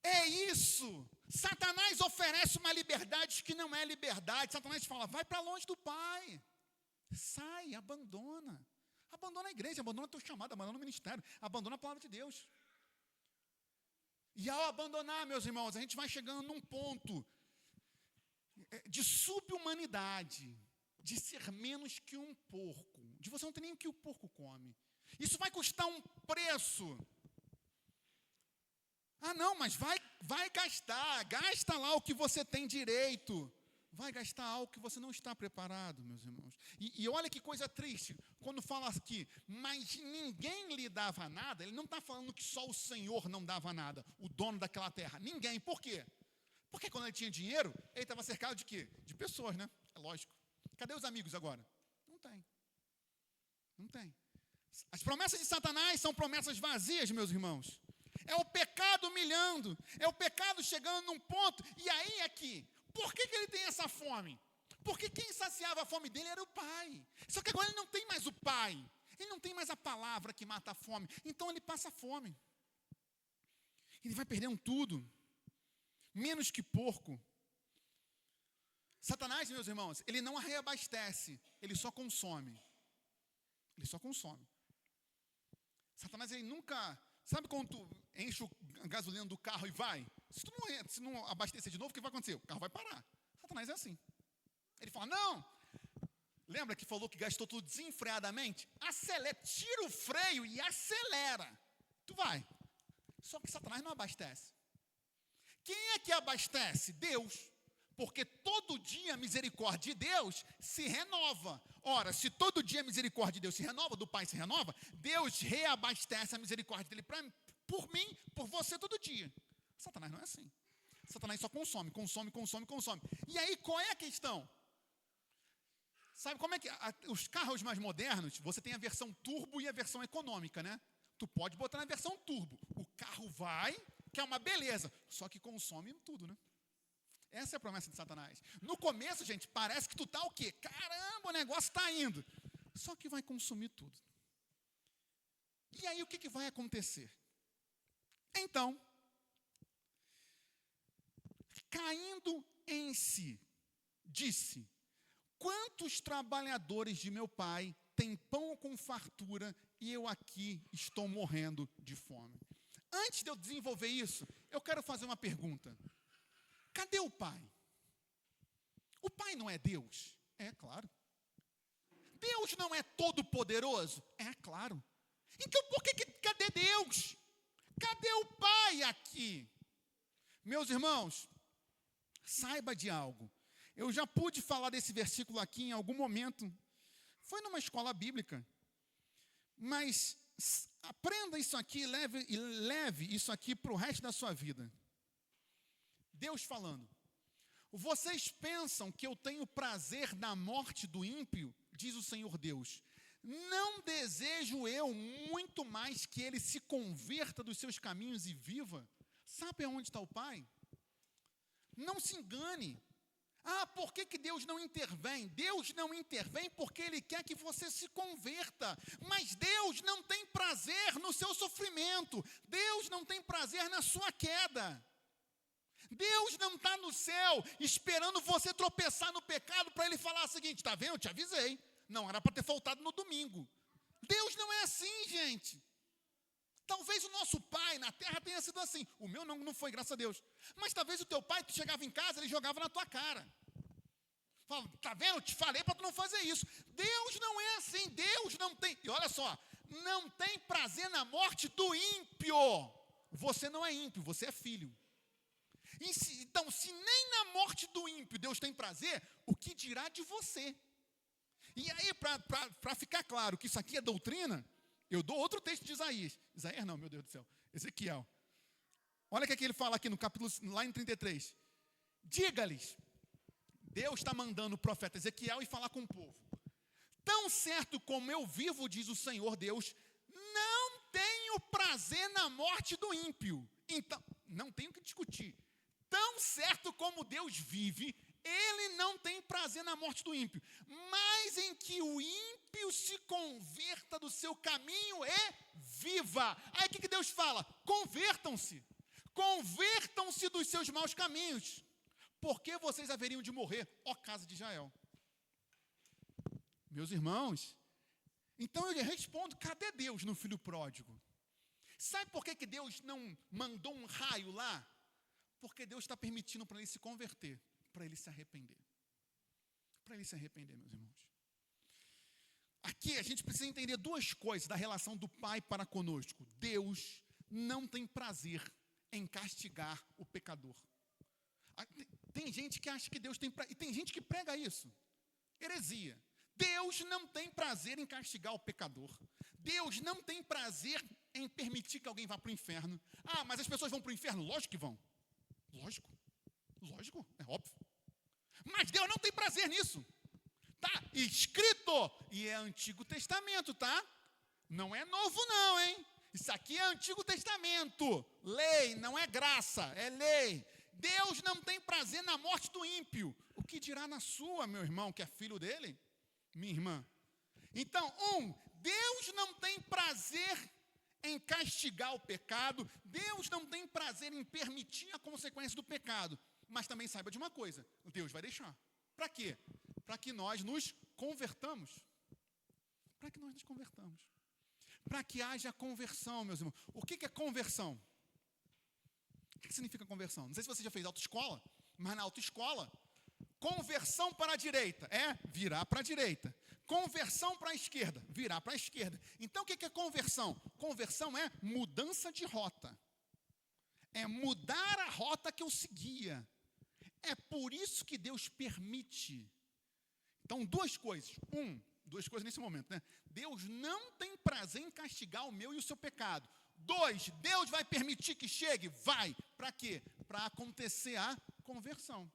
É isso. Satanás oferece uma liberdade que não é liberdade. Satanás fala, vai para longe do Pai. Sai, abandona. Abandona a igreja, abandona o teu chamado, abandona o ministério, abandona a palavra de Deus. E ao abandonar, meus irmãos, a gente vai chegando num ponto de subhumanidade, de ser menos que um porco, de você não ter nem o que o porco come. Isso vai custar um preço. Ah, não, mas vai gastar, gasta lá o que você tem direito. Vai gastar algo que você não está preparado, meus irmãos. E olha que coisa triste, quando fala aqui, mas ninguém lhe dava nada, ele não está falando que só o Senhor não dava nada, o dono daquela terra. Ninguém, por quê? Porque quando ele tinha dinheiro, ele estava cercado de quê? De pessoas, né? É lógico. Cadê os amigos agora? Não tem. Não tem. As promessas de Satanás são promessas vazias, meus irmãos. É o pecado humilhando, é o pecado chegando num ponto, e aí aqui, por que ele tem essa fome? Porque quem saciava a fome dele era o Pai. Só que agora ele não tem mais o Pai, ele não tem mais a palavra que mata a fome, então ele passa fome. Ele vai perdendo tudo, menos que porco. Satanás, meus irmãos, ele não reabastece, ele só consome. Ele só consome. Satanás, ele nunca... Sabe quando tu enche a gasolina do carro e vai? Se tu não abastecer de novo, o que vai acontecer? O carro vai parar. Satanás é assim. Ele fala, não, lembra que falou que gastou tudo desenfreadamente? Acelera, tira o freio e acelera. Tu vai. Só que Satanás não abastece. Quem é que abastece? Deus. Porque todo dia a misericórdia de Deus se renova. Ora, se todo dia a misericórdia de Deus se renova, do Pai se renova, Deus reabastece a misericórdia dele por mim, por você todo dia. Satanás não é assim. Satanás só consome. E aí, qual é a questão? Sabe como é que os carros mais modernos, você tem a versão turbo e a versão econômica, né? Tu pode botar na versão turbo. O carro vai, que é uma beleza, só que consome tudo, né? Essa é a promessa de Satanás. No começo, gente, parece que tu tá o quê? Caramba, o negócio está indo. Só que vai consumir tudo. E aí, o que vai acontecer? Então, caindo em si, disse, quantos trabalhadores de meu pai têm pão com fartura e eu aqui estou morrendo de fome? Antes de eu desenvolver isso, eu quero fazer uma pergunta. Cadê o pai? O pai não é Deus? É claro. Deus não é todo poderoso? É claro. Então cadê Deus? Cadê o pai aqui? Meus irmãos, saiba de algo. Eu já pude falar desse versículo aqui em algum momento. Foi numa escola bíblica. Mas aprenda isso aqui e leve isso aqui para o resto da sua vida. Deus falando. Vocês pensam que eu tenho prazer na morte do ímpio? Diz o Senhor Deus. Não desejo eu muito mais que ele se converta dos seus caminhos e viva? Sabe aonde está o Pai? Não se engane. Por que Deus não intervém? Deus não intervém porque Ele quer que você se converta. Mas Deus não tem prazer no seu sofrimento. Deus não tem prazer na sua queda. Deus não está no céu esperando você tropeçar no pecado para Ele falar o seguinte, está vendo? Eu te avisei. Não, era para ter faltado no domingo. Deus não é assim, gente. Talvez o nosso pai na terra tenha sido assim. O meu não foi, graças a Deus. Mas talvez o teu pai, tu chegava em casa, ele jogava na tua cara. Fala, tá vendo? Eu te falei para tu não fazer isso. Deus não é assim. Deus não tem... E olha só, não tem prazer na morte do ímpio. Você não é ímpio, você é filho. Então, se nem na morte do ímpio Deus tem prazer, o que dirá de você? E aí, para ficar claro que isso aqui é doutrina, eu dou outro texto de Isaías. Isaías não, meu Deus do céu. Ezequiel. Olha o que ele fala aqui no capítulo, lá em 33. Diga-lhes, Deus está mandando o profeta Ezequiel ir falar com o povo. Tão certo como eu vivo, diz o Senhor Deus, não tenho prazer na morte do ímpio. Então, não tenho que discutir. Tão certo como Deus vive, Ele não tem prazer na morte do ímpio. Mas em que o ímpio se converta do seu caminho e viva. Aí o que Deus fala? Convertam-se. Convertam-se dos seus maus caminhos. Porque vocês haveriam de morrer, ó casa de Israel. Meus irmãos, então eu respondo, cadê Deus no filho pródigo? Sabe por que Deus não mandou um raio lá? Porque Deus está permitindo para ele se converter, para ele se arrepender. Para ele se arrepender, meus irmãos. Aqui a gente precisa entender duas coisas da relação do Pai para conosco. Deus não tem prazer em castigar o pecador. Tem gente que acha que Deus tem prazer, e tem gente que prega isso. Heresia. Deus não tem prazer em castigar o pecador. Deus não tem prazer em permitir que alguém vá para o inferno. Mas as pessoas vão para o inferno? Lógico que vão. Lógico, é óbvio. Mas Deus não tem prazer nisso. Tá escrito, e é Antigo Testamento, tá? Não é novo não, hein? Isso aqui é Antigo Testamento. Lei, não é graça, é lei. Deus não tem prazer na morte do ímpio. O que dirá na sua, meu irmão, que é filho dele? Minha irmã. Então, Deus não tem prazer em castigar o pecado. Deus não tem prazer em permitir a consequência do pecado. Mas também saiba de uma coisa, Deus vai deixar. Para quê? Para que nós nos convertamos. Para que nós nos convertamos. Para que haja conversão, meus irmãos. O que é conversão? O que significa conversão? Não sei se você já fez autoescola, mas na autoescola, Conversão para a direita é virar para a direita. Conversão para a esquerda, virar para a esquerda. Então, o que é conversão? Conversão é mudança de rota. É mudar a rota que eu seguia. É por isso que Deus permite. Então, duas coisas nesse momento, né? Deus não tem prazer em castigar o meu e o seu pecado. 2, Deus vai permitir que chegue? Vai. Para quê? Para acontecer a conversão.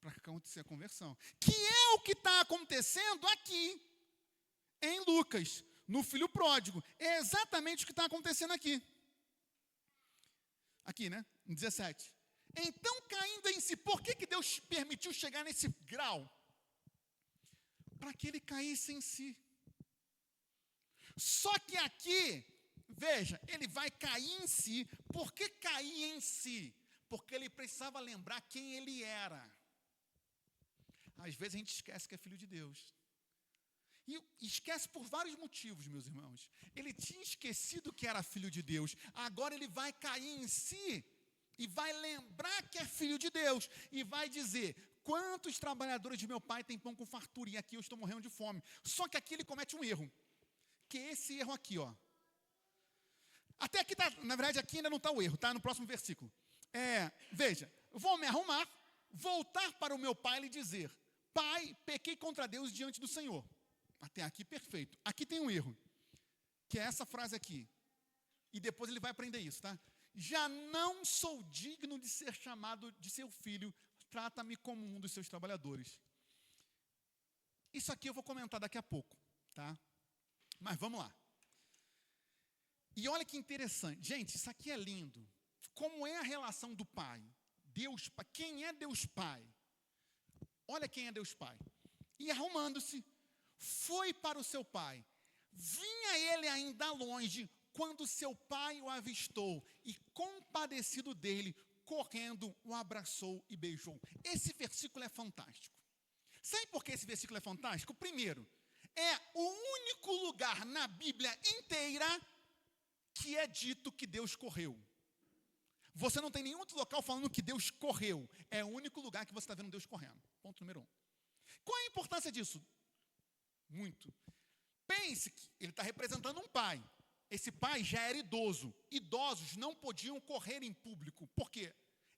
Para acontecer a conversão. Que é o que está acontecendo aqui, em Lucas, no filho pródigo. É exatamente o que está acontecendo aqui. Aqui, né? Em 17. Então, caindo em si, por que Deus permitiu chegar nesse grau? Para que ele caísse em si. Só que aqui, veja, ele vai cair em si. Por que cair em si? Porque ele precisava lembrar quem ele era. Às vezes a gente esquece que é filho de Deus. E esquece por vários motivos, meus irmãos. Ele tinha esquecido que era filho de Deus. Agora ele vai cair em si e vai lembrar que é filho de Deus. E vai dizer, quantos trabalhadores de meu pai têm pão com fartura? E aqui eu estou morrendo de fome. Só que aqui ele comete um erro. Que é esse erro aqui, ó. Até aqui, na verdade, aqui ainda não está o erro, tá? No próximo versículo. Veja, vou me arrumar, voltar para o meu pai e lhe dizer, pai, pequei contra Deus diante do Senhor. Até aqui, perfeito. Aqui tem um erro, que é essa frase aqui. E depois ele vai aprender isso, tá? Já não sou digno de ser chamado de seu filho, trata-me como um dos seus trabalhadores. Isso aqui eu vou comentar daqui a pouco, tá? Mas vamos lá. E olha que interessante. Gente, isso aqui é lindo. Como é a relação do pai? Deus Pai. Quem é Deus Pai? Olha quem é Deus Pai. E arrumando-se, foi para o seu pai. Vinha ele ainda longe, quando seu pai o avistou, e compadecido dele, correndo, o abraçou e beijou. Esse versículo é fantástico. Sabe por que esse versículo é fantástico? Primeiro, é o único lugar na Bíblia inteira que é dito que Deus correu. Você não tem nenhum outro local falando que Deus correu. É o único lugar que você está vendo Deus correndo. Ponto número 1. Qual é a importância disso? Muito. Pense que ele está representando um pai. Esse pai já era idoso. Idosos não podiam correr em público. Por quê?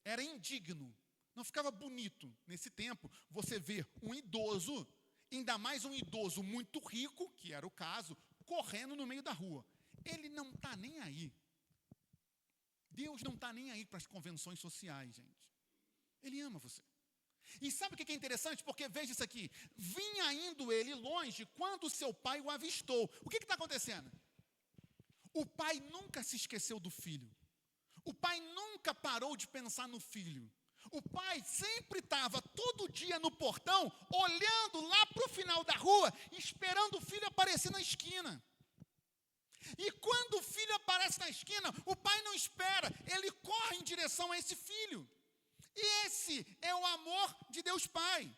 Era indigno. Não ficava bonito. Nesse tempo, você vê um idoso, ainda mais um idoso muito rico, que era o caso, correndo no meio da rua. Ele não está nem aí. Deus não está nem aí para as convenções sociais, gente. Ele ama você. E sabe o que é interessante? Porque veja isso aqui. Vinha indo ele longe quando seu pai o avistou. O que está acontecendo? O pai nunca se esqueceu do filho. O pai nunca parou de pensar no filho. O pai sempre estava todo dia no portão, olhando lá para o final da rua, esperando o filho aparecer na esquina. E quando o filho aparece na esquina, o pai não espera, ele corre em direção a esse filho. E esse é o amor de Deus Pai.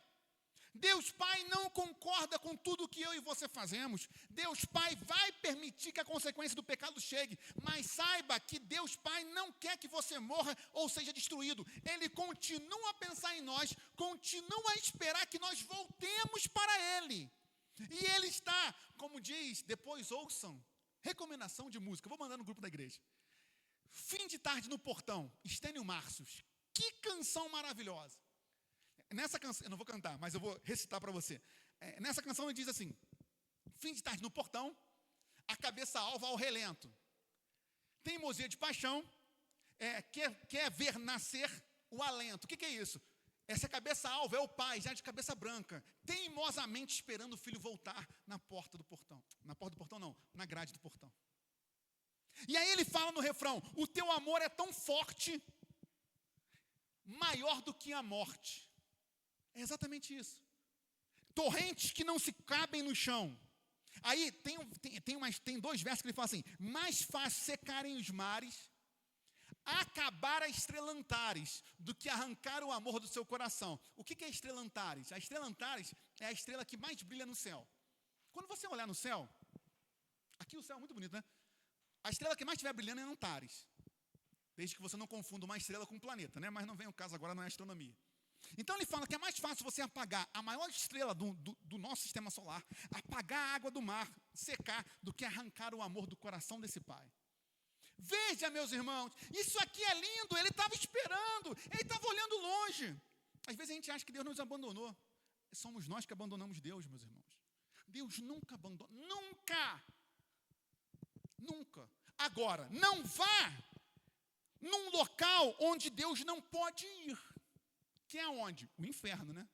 Deus Pai não concorda com tudo que eu e você fazemos. Deus Pai vai permitir que a consequência do pecado chegue. Mas saiba que Deus Pai não quer que você morra ou seja destruído. Ele continua a pensar em nós, continua a esperar que nós voltemos para Ele. E Ele está, como diz, depois ouçam, recomendação de música, vou mandar no grupo da igreja. Fim de tarde no portão, Estênio Marços. Que canção maravilhosa. Nessa canção, eu não vou cantar, mas eu vou recitar para você. Nessa canção ele diz assim, fim de tarde no portão, a cabeça alva ao relento. Teimosia de paixão, quer ver nascer o alento. O que é isso? Essa cabeça alva é o pai, já de cabeça branca, teimosamente esperando o filho voltar na porta do portão. Na porta do portão não, na grade do portão. E aí ele fala no refrão, o teu amor é tão forte, maior do que a morte. É exatamente isso. Torrentes que não se cabem no chão. Aí tem 2 versos que ele fala assim, mais fácil secarem os mares, acabar a estrelantares, do que arrancar o amor do seu coração. O que é estrelantares? A estrelantares é a estrela que mais brilha no céu. Quando você olhar no céu, aqui o céu é muito bonito, né? A estrela que mais estiver brilhando é Antares. Desde que você não confunda uma estrela com um planeta, né? Mas não vem o caso agora na astronomia. Então ele fala que é mais fácil você apagar a maior estrela do nosso sistema solar, apagar a água do mar, secar, do que arrancar o amor do coração desse pai. Veja, meus irmãos, isso aqui é lindo, ele estava esperando, ele estava olhando longe. Às vezes a gente acha que Deus nos abandonou. Somos nós que abandonamos Deus, meus irmãos. Deus nunca abandona, nunca. Nunca. Agora, não vá num local onde Deus não pode ir. Que é onde? O inferno, né?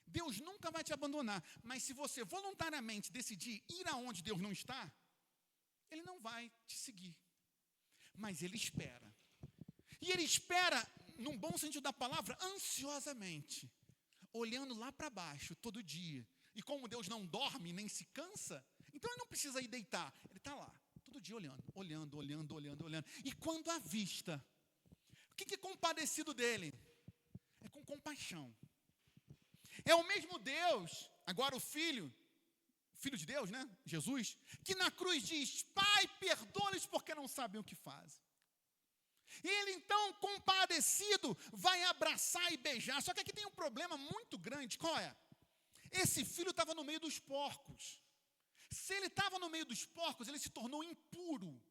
Deus nunca vai te abandonar. Mas se você voluntariamente decidir ir aonde Deus não está, Ele não vai te seguir. Mas Ele espera. E Ele espera, num bom sentido da palavra, ansiosamente. Olhando lá para baixo, todo dia. E como Deus não dorme, nem se cansa, então Ele não precisa ir deitar. Ele está lá, todo dia olhando. E quando avista, o que é compadecido dele? É com compaixão. É o mesmo Deus, agora o Filho de Deus, né? Jesus, que na cruz diz: Pai, perdoa-lhes porque não sabem o que fazem. E ele então, compadecido, vai abraçar e beijar. Só que aqui tem um problema muito grande. Qual é? Esse filho estava no meio dos porcos. Se ele estava no meio dos porcos, ele se tornou impuro.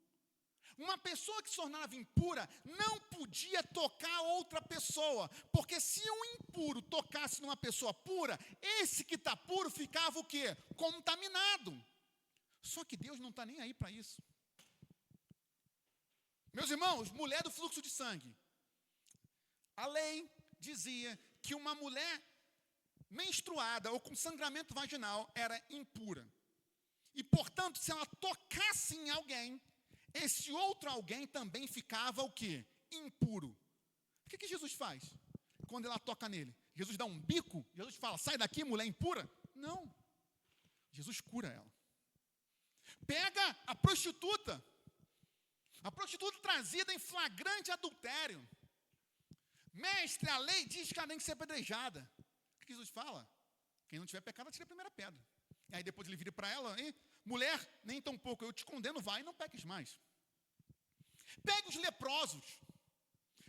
Uma pessoa que se tornava impura não podia tocar outra pessoa, porque se um impuro tocasse numa pessoa pura, esse que está puro ficava o quê? Contaminado. Só que Deus não está nem aí para isso. Meus irmãos, mulher do fluxo de sangue. A lei dizia que uma mulher menstruada ou com sangramento vaginal era impura. E, portanto, se ela tocasse em alguém, esse outro alguém também ficava o quê? Impuro. O que Jesus faz quando ela toca nele? Jesus dá um bico? Jesus fala: sai daqui, mulher impura? Não. Jesus cura ela. Pega a prostituta trazida em flagrante adultério. Mestre, a lei diz que ela tem que ser apedrejada. O que Jesus fala? Quem não tiver pecado, atira a primeira pedra. E aí depois ele vira para ela: mulher, nem tão pouco eu te condeno, vai e não peques mais. Pega os leprosos.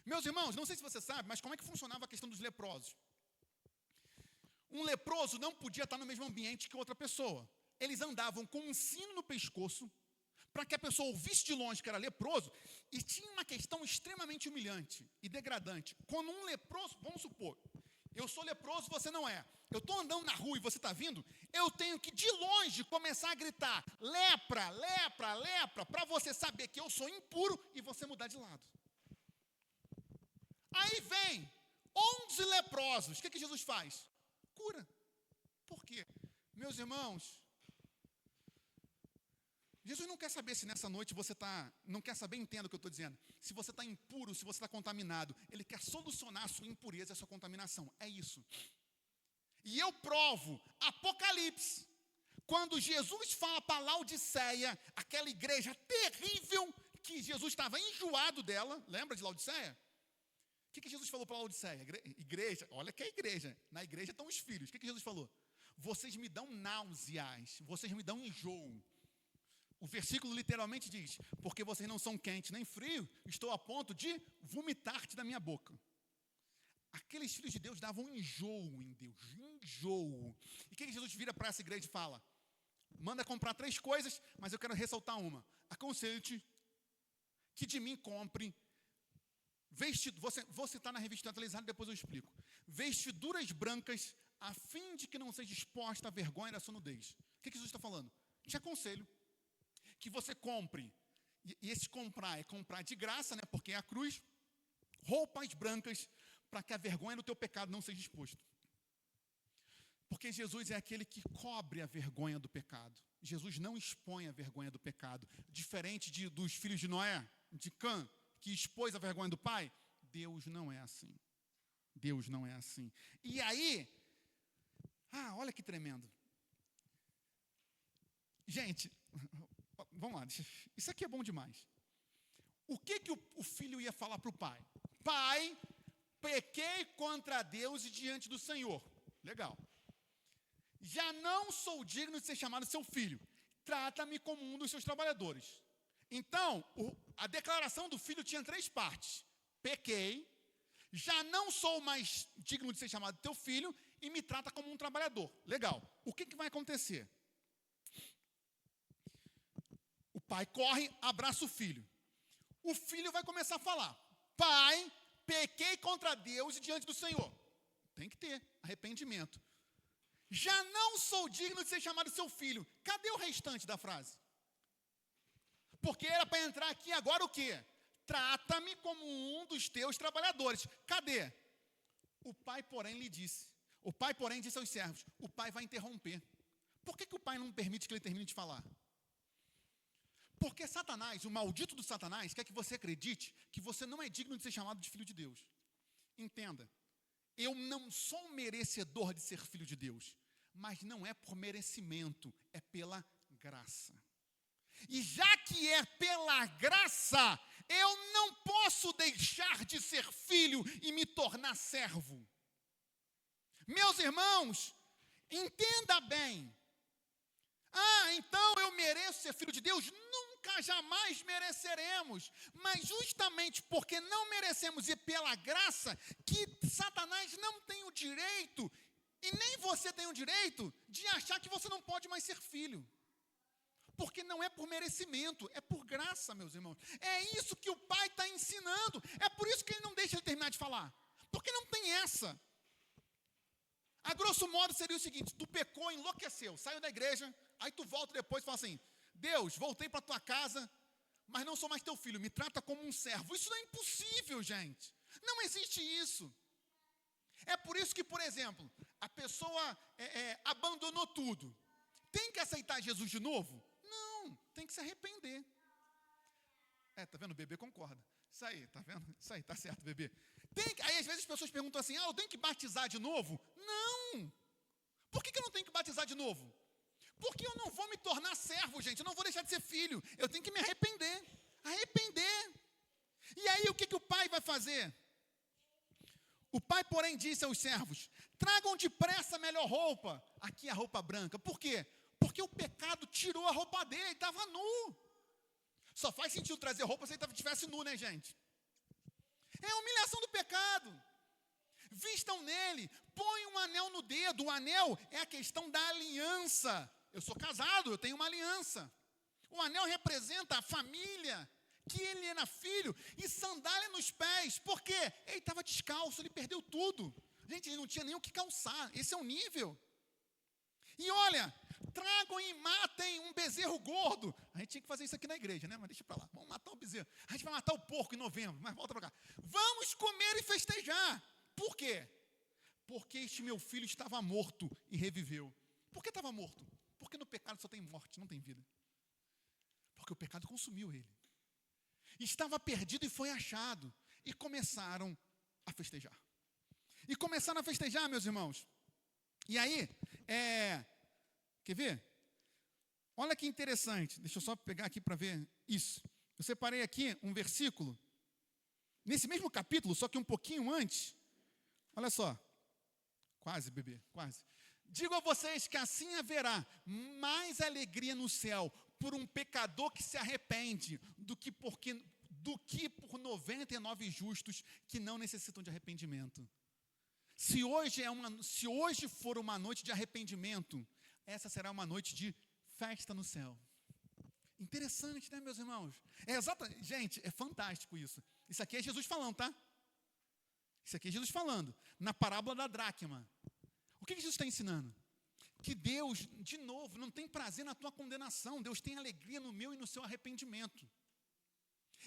Meus irmãos, não sei se você sabe, mas como é que funcionava a questão dos leprosos? Um leproso não podia estar no mesmo ambiente que outra pessoa. Eles andavam com um sino no pescoço, para que a pessoa ouvisse de longe que era leproso, e tinha uma questão extremamente humilhante e degradante. Quando um leproso, vamos supor, eu sou leproso, você não é. Eu estou andando na rua e você está vindo, eu tenho que de longe começar a gritar: lepra, lepra, lepra, para você saber que eu sou impuro e você mudar de lado. Aí vem 11 leprosos, o que Jesus faz? Cura. Por quê? Meus irmãos, Jesus não quer saber se nessa noite você está, não quer saber, entenda o que eu estou dizendo, se você está impuro, se você está contaminado. Ele quer solucionar a sua impureza, a sua contaminação, é isso. E eu provo, Apocalipse, quando Jesus fala para Laodiceia, aquela igreja terrível, que Jesus estava enjoado dela, lembra de Laodiceia? O que Jesus falou para Laodiceia? Igreja, olha que é igreja, na igreja estão os filhos. O que Jesus falou? Vocês me dão náuseas, vocês me dão enjoo. O versículo literalmente diz: porque vocês não são quentes nem frio, estou a ponto de vomitar-te da minha boca. Aqueles filhos de Deus davam enjoo em Deus, enjoo. E o que Jesus vira para essa igreja e fala? Manda comprar 3 coisas, mas eu quero ressaltar uma. Aconselho-te que de mim compre vou citar na revista atualizada, depois eu explico. Vestiduras brancas, a fim de que não seja exposta à vergonha da sua nudez. O que Jesus está falando? Te aconselho que você compre, e esse comprar é comprar de graça, né, porque é a cruz, roupas brancas, para que a vergonha do teu pecado não seja exposto. Porque Jesus é aquele que cobre a vergonha do pecado. Jesus não expõe a vergonha do pecado. Diferente dos filhos de Noé, de Cã, que expôs a vergonha do pai, Deus não é assim. Deus não é assim. E aí, olha que tremendo. Gente, vamos lá, isso aqui é bom demais. O que o filho ia falar para o pai? Pai, pequei contra Deus e diante do Senhor. Legal. Já não sou digno de ser chamado seu filho. Trata-me como um dos seus trabalhadores. Então, a declaração do filho tinha 3 partes. Pequei, já não sou mais digno de ser chamado teu filho e me trata como um trabalhador. Legal. O que vai acontecer? O pai corre, abraça o filho. O filho vai começar a falar: pai, pequei contra Deus e diante do Senhor. Tem que ter arrependimento. Já não sou digno de ser chamado seu filho. Cadê o restante da frase? Porque era para entrar aqui agora o quê? Trata-me como um dos teus trabalhadores. Cadê? O pai, porém, lhe disse. O pai, porém, disse aos servos. O pai vai interromper. Por que o pai não permite que ele termine de falar? Porque Satanás, o maldito do Satanás, quer que você acredite que você não é digno de ser chamado de filho de Deus. Entenda, eu não sou merecedor de ser filho de Deus, mas não é por merecimento, é pela graça. E já que é pela graça, eu não posso deixar de ser filho e me tornar servo. Meus irmãos, entenda bem. Então eu mereço ser filho de Deus? Nunca, jamais mereceremos. Mas justamente porque não merecemos e pela graça, que Satanás não tem o direito, e nem você tem o direito, de achar que você não pode mais ser filho. Porque não é por merecimento, é por graça, meus irmãos. É isso que o pai está ensinando. É por isso que ele não deixa ele terminar de falar. Porque não tem essa. A grosso modo seria o seguinte: tu pecou, enlouqueceu, saiu da igreja, aí tu volta depois e fala assim: Deus, voltei para tua casa, mas não sou mais teu filho, me trata como um servo. Isso não é impossível, gente. Não existe isso. É por isso que, por exemplo, a pessoa abandonou tudo. Tem que aceitar Jesus de novo? Não, tem que se arrepender. Tá vendo? O bebê concorda. Isso aí, tá vendo? Isso aí, tá certo, bebê. Aí às vezes as pessoas perguntam assim: eu tenho que batizar de novo? Não. Por que eu não tenho que batizar de novo? Porque eu não vou me tornar servo, gente. Eu não vou deixar de ser filho. Eu tenho que me arrepender. Arrepender. E aí o que o pai vai fazer? O pai, porém, disse aos servos: tragam depressa a melhor roupa. Aqui a roupa branca. Por quê? Porque o pecado tirou a roupa dele, ele estava nu. Só faz sentido trazer roupa se ele estivesse nu, né, gente? É a humilhação do pecado. Vistam nele, põem um anel no dedo. O anel é a questão da aliança. Eu sou casado, eu tenho uma aliança. O anel representa a família, que ele era filho, e sandália nos pés. Por quê? Ele estava descalço, ele perdeu tudo. Gente, ele não tinha nem o que calçar. Esse é o nível. E olha, tragam e matem um bezerro gordo. A gente tinha que fazer isso aqui na igreja, né? Mas deixa para lá. Vamos matar o bezerro. A gente vai matar o porco em novembro, mas volta para cá. Vamos comer e festejar. Por quê? Porque este meu filho estava morto e reviveu. Por que estava morto? Porque no pecado só tem morte, não tem vida. Porque o pecado consumiu ele. Estava perdido e foi achado. E começaram a festejar. E começaram a festejar, meus irmãos. E aí, quer ver? Olha que interessante. Deixa eu só pegar aqui para ver isso. Eu separei aqui um versículo. Nesse mesmo capítulo, só que um pouquinho antes. Olha só. Quase, bebê, quase. Digo a vocês que assim haverá mais alegria no céu por um pecador que se arrepende do que por 99 justos que não necessitam de arrependimento. Se hoje for uma noite de arrependimento, essa será uma noite de festa no céu. Interessante, né, meus irmãos? Gente, é fantástico isso. Isso aqui é Jesus falando, tá? Isso aqui é Jesus falando, na parábola da dracma. O que Jesus está ensinando? Que Deus, de novo, não tem prazer na tua condenação. Deus tem alegria no meu e no seu arrependimento.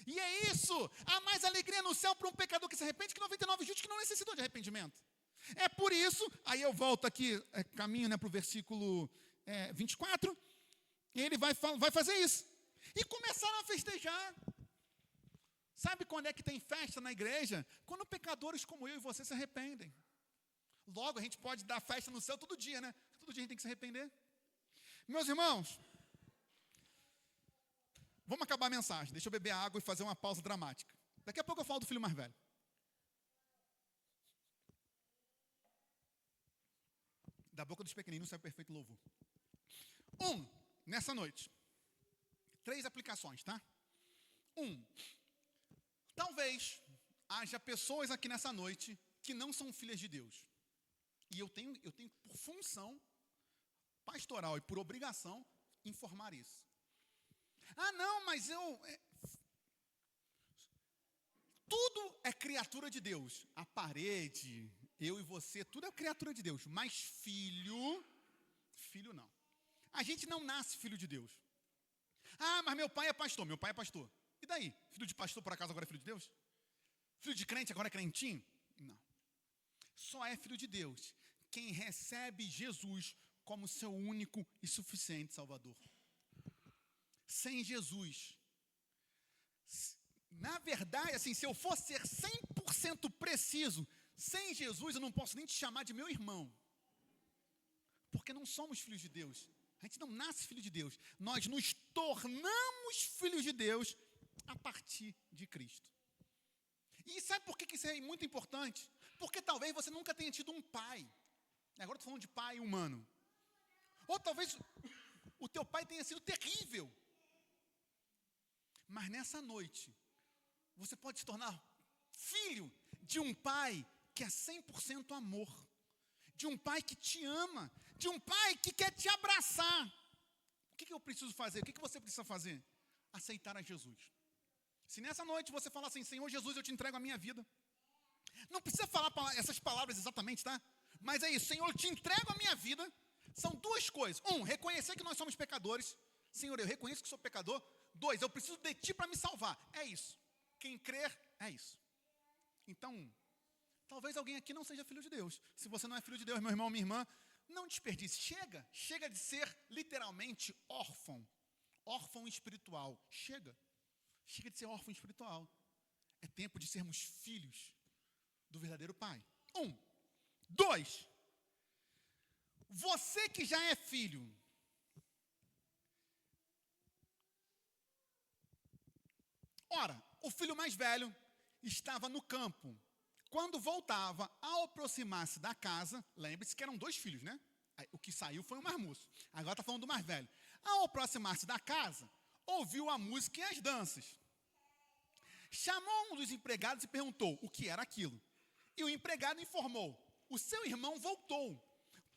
E é isso, há mais alegria no céu para um pecador que se arrepende que 99 justos que não necessitam de arrependimento. É por isso, aí eu volto aqui, caminho para o versículo 24, ele vai fazer isso. E começaram a festejar. Sabe quando é que tem festa na igreja? Quando pecadores como eu e você se arrependem. Logo, a gente pode dar festa no céu todo dia, né? Todo dia a gente tem que se arrepender. Meus irmãos, vamos acabar a mensagem. Deixa eu beber água e fazer uma pausa dramática. Daqui a pouco eu falo do filho mais velho. Da boca dos pequeninos sai perfeito louvor. Nessa noite. 3 aplicações, tá? Talvez haja pessoas aqui nessa noite que não são filhas de Deus. E eu tenho por função pastoral e por obrigação informar isso. Ah, não, mas tudo é criatura de Deus. A parede, eu e você, tudo é criatura de Deus. Mas filho não. A gente não nasce filho de Deus. Ah, mas meu pai é pastor. Meu pai é pastor. E daí? Filho de pastor, por acaso, agora é filho de Deus? Filho de crente, agora é crentinho? Não. Só é filho de Deus quem recebe Jesus como seu único e suficiente Salvador. Sem Jesus, na verdade, assim, se eu for ser 100% preciso, sem Jesus eu não posso nem te chamar de meu irmão. Porque não somos filhos de Deus. A gente não nasce filho de Deus. Nós nos tornamos filhos de Deus a partir de Cristo. E sabe por que isso é muito importante? Porque talvez você nunca tenha tido um pai. Agora estou falando de pai humano. Ou talvez o teu pai tenha sido terrível. Mas nessa noite, você pode se tornar filho de um pai que é 100% amor. De um pai que te ama. De um pai que quer te abraçar. O que eu preciso fazer? O que você precisa fazer? Aceitar a Jesus. Se nessa noite você falar assim, Senhor Jesus, eu te entrego a minha vida. Não precisa falar essas palavras exatamente, tá? Mas é isso, Senhor, eu te entrego a minha vida. São duas coisas. Reconhecer que nós somos pecadores. Senhor, eu reconheço que sou pecador. 2, eu preciso de ti para me salvar. É isso. Quem crer, é isso. Então, talvez alguém aqui não seja filho de Deus. Se você não é filho de Deus, meu irmão, minha irmã, não desperdice. Chega de ser literalmente órfão. Órfão espiritual. Chega de ser órfão espiritual. É tempo de sermos filhos do verdadeiro Pai. 2, você que já é filho, ora, o filho mais velho estava no campo. Quando voltava, ao aproximar-se da casa, lembre-se que eram 2 filhos, né? O que saiu foi o mais moço. Agora está falando do mais velho. Ao aproximar-se da casa, ouviu a música e as danças. Chamou um dos empregados e perguntou o que era aquilo. E o empregado informou: o seu irmão voltou.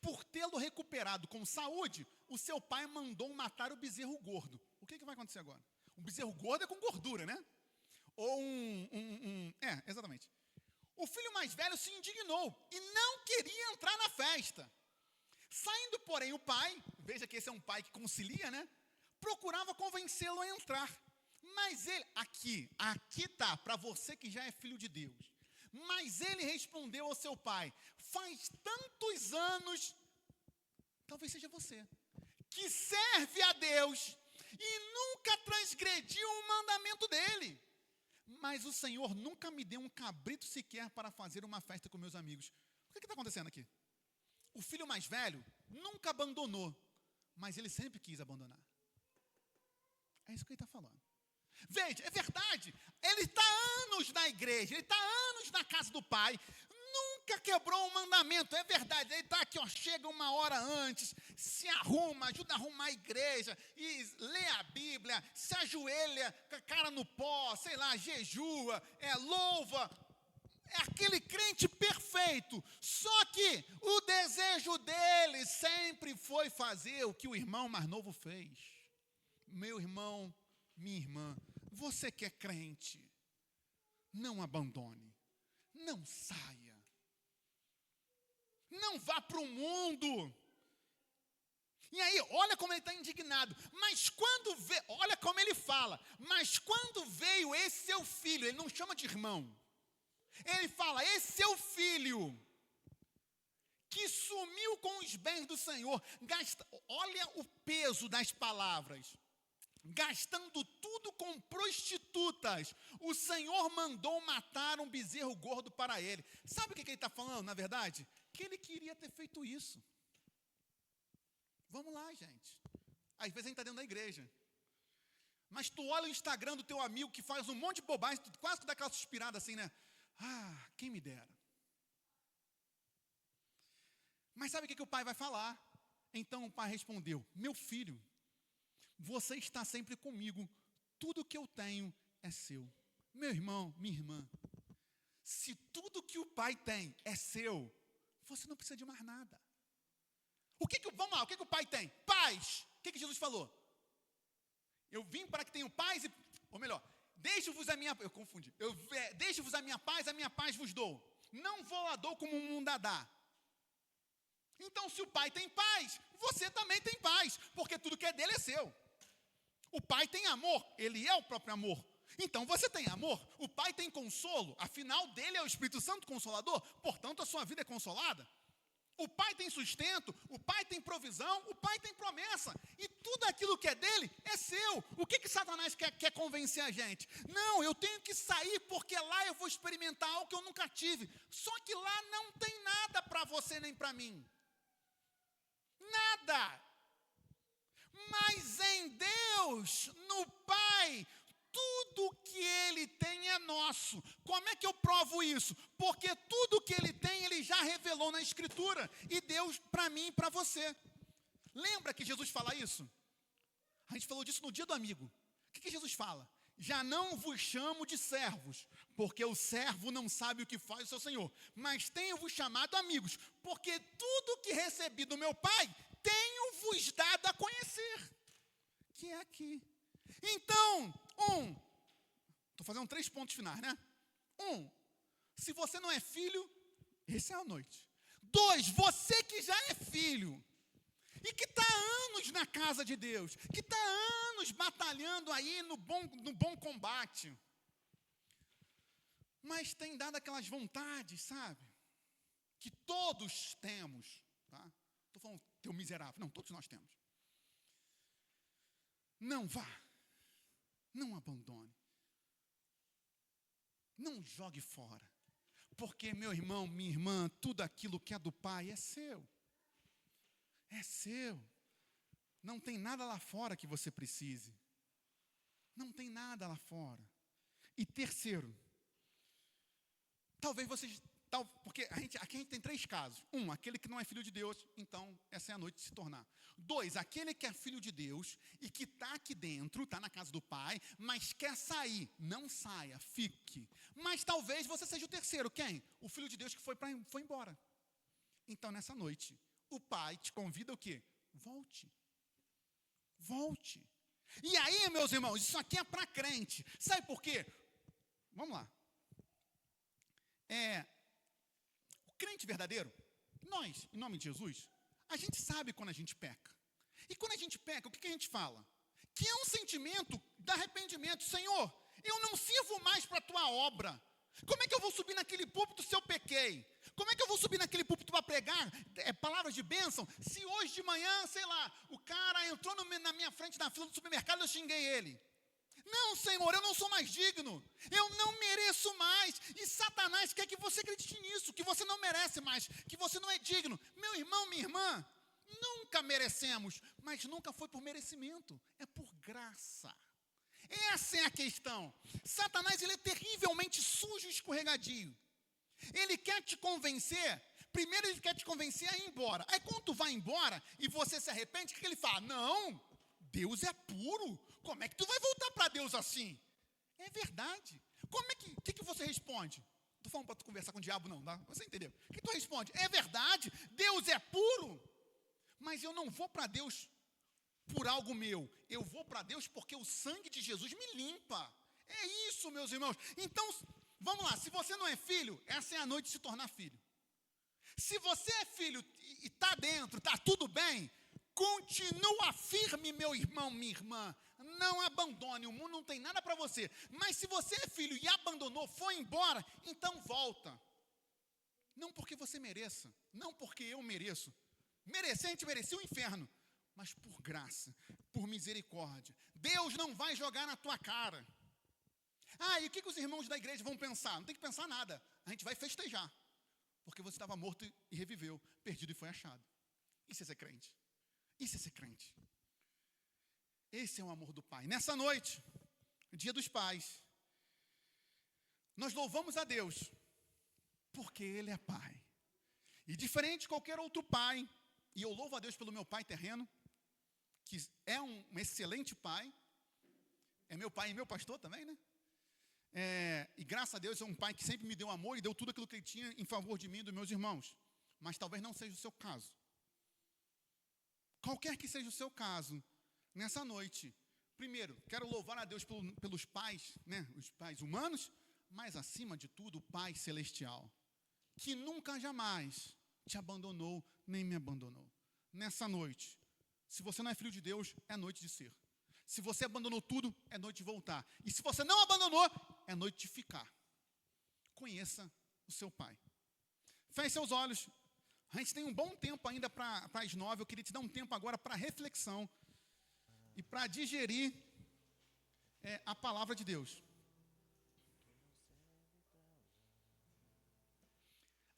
Por tê-lo recuperado com saúde, o seu pai mandou matar o bezerro gordo. O que vai acontecer agora? O bezerro gordo é com gordura, né? Ou exatamente. O filho mais velho se indignou e não queria entrar na festa. Saindo, porém, o pai, veja que esse é um pai que concilia, né? Procurava convencê-lo a entrar. Mas ele, aqui está, para você que já é filho de Deus. Mas ele respondeu ao seu pai: faz tantos anos, talvez seja você, que serve a Deus e nunca transgrediu um mandamento dele. Mas o Senhor nunca me deu um cabrito sequer para fazer uma festa com meus amigos. O que está acontecendo aqui? O filho mais velho nunca abandonou, mas ele sempre quis abandonar. É isso que ele está falando. Veja, é verdade, ele está anos na igreja, ele está anos na casa do pai, nunca quebrou um mandamento, é verdade, ele está aqui, chega uma hora antes, se arruma, ajuda a arrumar a igreja, e lê a Bíblia, se ajoelha com a cara no pó, sei lá, jejua, louva, é aquele crente perfeito, só que o desejo dele sempre foi fazer o que o irmão mais novo fez. Meu irmão, minha irmã, você que é crente, não abandone, não saia, não vá para o mundo. E aí, olha como ele está indignado, mas quando olha como ele fala, mas quando veio esse seu filho, ele não chama de irmão, ele fala, esse seu filho, que sumiu com os bens do Senhor, olha o peso das palavras, gastando tudo com prostitutas, o Senhor mandou matar um bezerro gordo para ele. Sabe o que ele está falando, na verdade? Que ele queria ter feito isso. Vamos lá, gente. Às vezes a gente está dentro da igreja, mas tu olha o Instagram do teu amigo que faz um monte de bobagem, tu quase que dá aquela suspirada assim, né? Ah, quem me dera. Mas sabe o que o pai vai falar? Então o pai respondeu: meu filho, você está sempre comigo, tudo que eu tenho é seu. Meu irmão, minha irmã, Se tudo que o pai tem é seu, você não precisa de mais nada. Vamos lá, o que o pai tem? Paz. O que Jesus falou? Eu vim para que tenham paz, ou melhor, deixo-vos a minha paz vos dou. Não vou lá dou como o mundo a dá. Então, se o pai tem paz, você também tem paz, porque tudo que é dele é seu. O pai tem amor, ele é o próprio amor. Então, você tem amor, o pai tem consolo, afinal, dele é o Espírito Santo Consolador, portanto, a sua vida é consolada. O pai tem sustento, o pai tem provisão, o pai tem promessa, e tudo aquilo que é dele é seu. O que Satanás quer convencer a gente? Não, eu tenho que sair porque lá eu vou experimentar algo que eu nunca tive. Só que lá não tem nada para você nem para mim. Nada. Mas em Deus, no Pai, tudo que Ele tem é nosso. Como é que eu provo isso? Porque tudo que Ele tem, Ele já revelou na Escritura e deu para mim e para você. Lembra que Jesus fala isso? A gente falou disso no dia do amigo. O que Jesus fala? Já não vos chamo de servos, porque o servo não sabe o que faz o seu senhor. Mas tenho-vos chamado amigos, porque tudo que recebi do meu Pai, tenho-vos dado a conhecer. Que é aqui. Então, estou fazendo 3 pontos finais, né? se você não é filho, essa é a noite. 2, você que já é filho, e que está há anos na casa de Deus, que está há anos batalhando aí no bom combate, mas tem dado aquelas vontades, sabe? Que todos temos, tá? Estou falando teu miserável, não, todos nós temos. Não vá, não abandone, não jogue fora, porque meu irmão, minha irmã, tudo aquilo que é do Pai é seu. É seu. Não tem nada lá fora que você precise. Não tem nada lá fora. E terceiro, talvez vocês... Porque aqui a gente tem 3 casos. 1, aquele que não é filho de Deus, então essa é a noite de se tornar. 2, aquele que é filho de Deus e que está aqui dentro, está na casa do Pai, mas quer sair. Não saia, fique. Mas talvez você seja o terceiro. Quem? O filho de Deus que foi embora. Então nessa noite, o Pai te convida o quê? Volte. Volte. E aí, meus irmãos, isso aqui é para crente. Sabe por quê? Vamos lá. O crente verdadeiro, nós, em nome de Jesus, a gente sabe quando a gente peca. E quando a gente peca, o que a gente fala? Que é um sentimento de arrependimento. Senhor, eu não sirvo mais para a tua obra. Como é que eu vou subir naquele púlpito se eu pequei? Como é que eu vou subir naquele púlpito para pregar palavras de bênção, se hoje de manhã, sei lá, o cara entrou na minha frente na fila do supermercado e eu xinguei ele? Não, Senhor, eu não sou mais digno, eu não mereço mais, e Satanás quer que você acredite nisso, que você não merece mais, que você não é digno. Meu irmão, minha irmã, nunca merecemos, mas nunca foi por merecimento, é por graça. Essa é a questão. Satanás, ele é terrivelmente sujo e escorregadio. Ele quer te convencer, primeiro ele quer te convencer a ir embora. Aí quando tu vai embora e você se arrepende, o que ele fala? Não, Deus é puro, como é que tu vai voltar para Deus assim? É verdade. O que você responde? Não estou falando para tu conversar com o diabo não, tá? Você entendeu? O que tu responde? É verdade, Deus é puro, mas eu não vou para Deus por algo meu, eu vou para Deus porque o sangue de Jesus me limpa. É isso, meus irmãos. Então, vamos lá, se você não é filho, essa é a noite de se tornar filho. Se você é filho e está dentro, está tudo bem, continua firme, meu irmão, minha irmã. Não abandone, o mundo não tem nada para você. Mas se você é filho e abandonou, foi embora, então volta. Não porque você mereça, não porque eu mereço. Merecer, a gente merecia o inferno. Mas por graça, por misericórdia. Deus não vai jogar na tua cara. E o que os irmãos da igreja vão pensar? Não tem que pensar nada. A gente vai festejar. Porque você estava morto e reviveu, perdido e foi achado. Isso é ser crente. Isso é ser crente. Esse é o amor do Pai. Nessa noite, dia dos pais, nós louvamos a Deus, porque Ele é Pai. E diferente de qualquer outro pai, e eu louvo a Deus pelo meu pai terreno, que é um excelente pai, é meu pai e meu pastor também, né? E graças a Deus é um pai que sempre me deu amor e deu tudo aquilo que ele tinha em favor de mim e dos meus irmãos. Mas talvez não seja o seu caso. Qualquer que seja o seu caso, nessa noite, primeiro, quero louvar a Deus pelos pais, né, os pais humanos, mas acima de tudo, o Pai Celestial, que nunca jamais te abandonou, nem me abandonou. Nessa noite, se você não é filho de Deus, é noite de ser. Se você abandonou tudo, é noite de voltar. E se você não abandonou, é noite de ficar. Conheça o seu Pai. Feche seus olhos. A gente tem um bom tempo ainda para as 9. Eu queria te dar um tempo agora para reflexão e para digerir a palavra de Deus.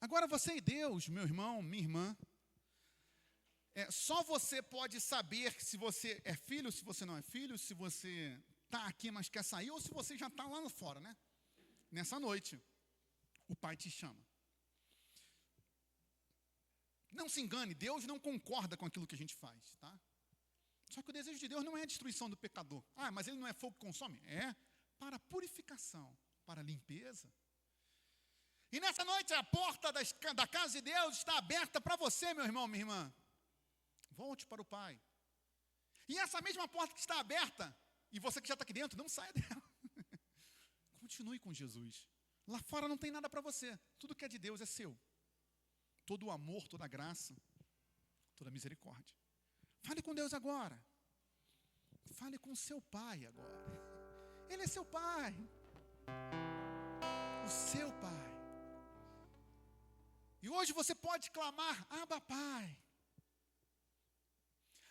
Agora você e Deus, meu irmão, minha irmã, só você pode saber se você é filho, se você não é filho, se você está aqui, mas quer sair, ou se você já está lá fora, né? Nessa noite, o Pai te chama. Não se engane, Deus não concorda com aquilo que a gente faz, tá? Só que o desejo de Deus não é a destruição do pecador. Ah, mas ele não é fogo que consome? É para purificação, para limpeza. E nessa noite a porta da casa de Deus está aberta para você, meu irmão, minha irmã. Volte para o Pai. E essa mesma porta que está aberta, e você que já está aqui dentro, não saia dela. Continue com Jesus. Lá fora não tem nada para você. Tudo que é de Deus é seu. Todo o amor, toda a graça, toda a misericórdia. Fale com Deus agora. Fale com seu Pai agora. Ele é seu Pai. O seu Pai. E hoje você pode clamar, Abba, Pai.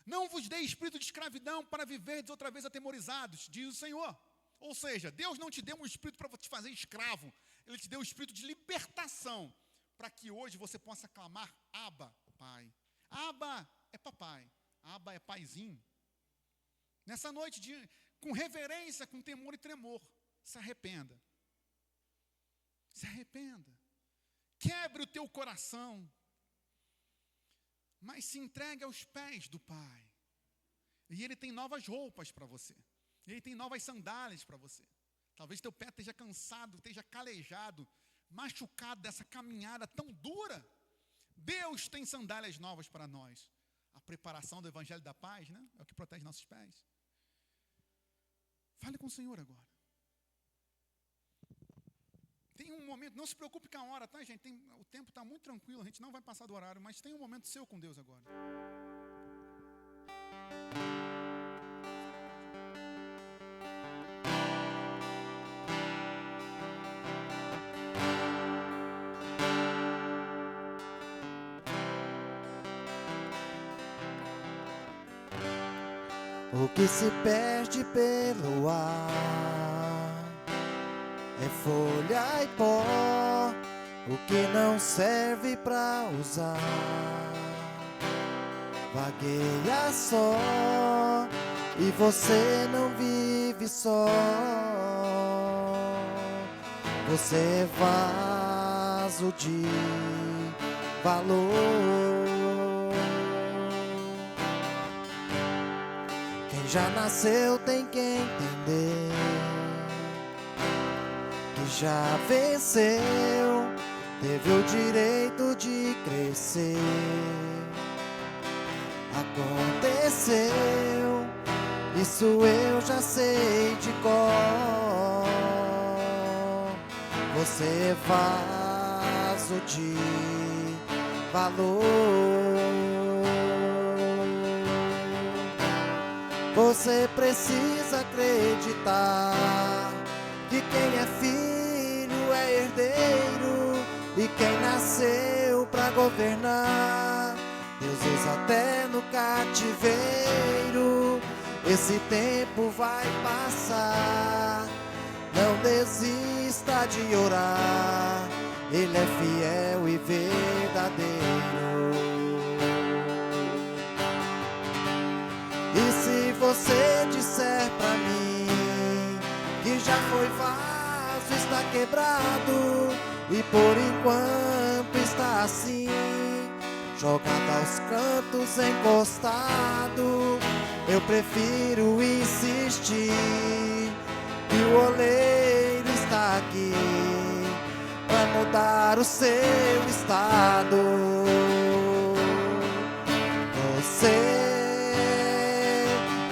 Não vos dei espírito de escravidão para viverdes outra vez atemorizados, diz o Senhor. Ou seja, Deus não te deu um espírito para te fazer escravo. Ele te deu um espírito de libertação, para que hoje você possa clamar, Abba, Pai. Abba é papai, Abba é paizinho. Nessa noite, com reverência, com temor e tremor, se arrependa. Se arrependa. Quebre o teu coração, mas se entregue aos pés do Pai. E Ele tem novas roupas para você. Ele tem novas sandálias para você. Talvez teu pé esteja cansado, esteja calejado, machucado dessa caminhada tão dura. Deus tem sandálias novas para nós. A preparação do Evangelho da Paz, né? É o que protege nossos pés. Fale com o Senhor agora. Tem um momento, não se preocupe com a hora, tá, gente? O tempo está muito tranquilo, a gente não vai passar do horário, mas tem um momento seu com Deus agora. O que se perde pelo ar é folha e pó, o que não serve pra usar vagueia só, e você não vive só. Você é vaso de valor. Quem já nasceu tem que entender que já venceu, teve o direito de crescer. Aconteceu, isso eu já sei de cor. Você é vaso de valor. Você precisa acreditar que quem é filho é herdeiro, e quem nasceu pra governar Deus usa até no cativeiro. Esse tempo vai passar, não desista de orar, Ele é fiel e verdadeiro. E se você disser pra mim que já foi vaso, está quebrado, e por enquanto está assim, jogado aos cantos, encostado, eu prefiro insistir que o oleiro está aqui para mudar o seu estado. Você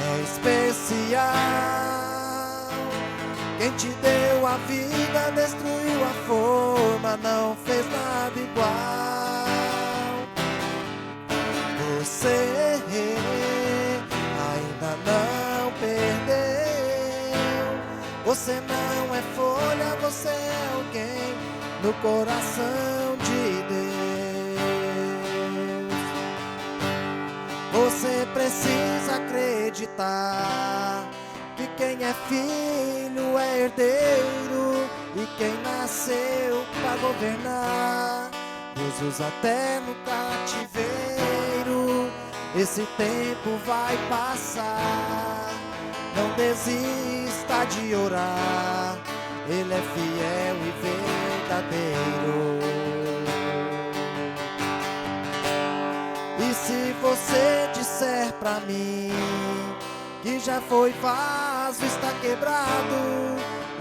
é especial. Quem te deu a vida, destruiu a forma, não fez nada igual. Você ainda não perdeu. Você não é folha, você é alguém no coração de Deus. Você precisa acreditar que quem é filho é herdeiro, e quem nasceu para governar, Deus usa até no cativeiro. Esse tempo vai passar, não desista de orar, Ele é fiel e verdadeiro. E se você disser pra mim que já foi vaso, está quebrado,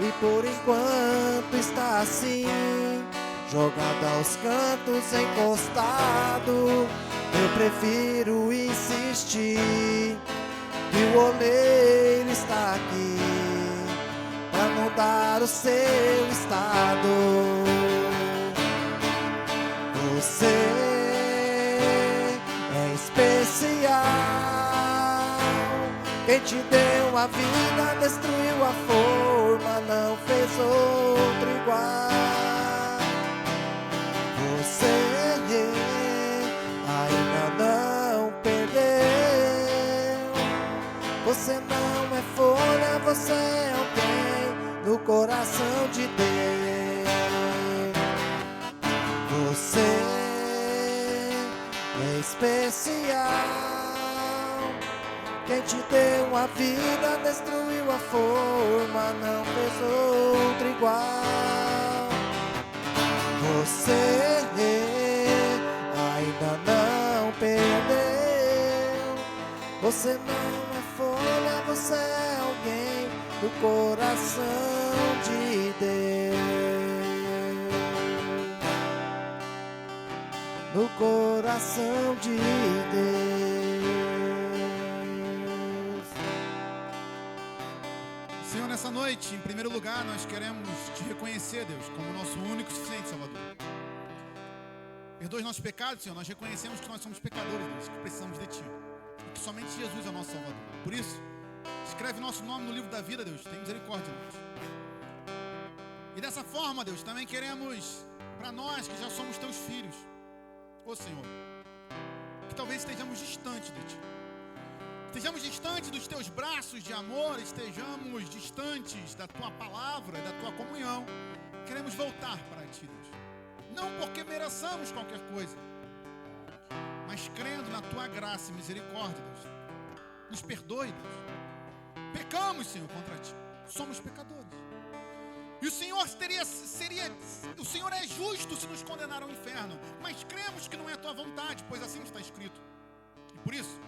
e por enquanto está assim, jogado aos cantos, encostado, eu prefiro insistir que o oleiro está aqui para mudar o seu estado. Você é especial. Quem te deu a vida, destruiu a forma, não fez outro igual. Você ainda não perdeu. Você não é folha, você é alguém no coração de Deus. Você é especial. Quem te deu a vida, destruiu a forma, não fez outro igual. Você ainda não perdeu. Você não é folha, você é alguém do coração de Deus. No coração de Deus. Senhor, nessa noite, em primeiro lugar, nós queremos te reconhecer, Deus, como nosso único e suficiente Salvador. Perdoa os nossos pecados, Senhor. Nós reconhecemos que nós somos pecadores, Deus, que precisamos de Ti. E que somente Jesus é o nosso Salvador. Por isso, escreve nosso nome no livro da vida, Deus. Tem misericórdia de nós. E dessa forma, Deus, também queremos, para nós que já somos Teus filhos, ô Senhor, que talvez estejamos distantes de Ti. Estejamos distantes dos Teus braços de amor, estejamos distantes da Tua palavra, da Tua comunhão. Queremos voltar para Ti, Deus. Não porque mereçamos qualquer coisa, mas crendo na Tua graça e misericórdia, Deus. Nos perdoe, Deus. Pecamos, Senhor, contra Ti. Somos pecadores. E o Senhor o Senhor é justo se nos condenar ao inferno, mas cremos que não é a Tua vontade, pois assim está escrito. E por isso,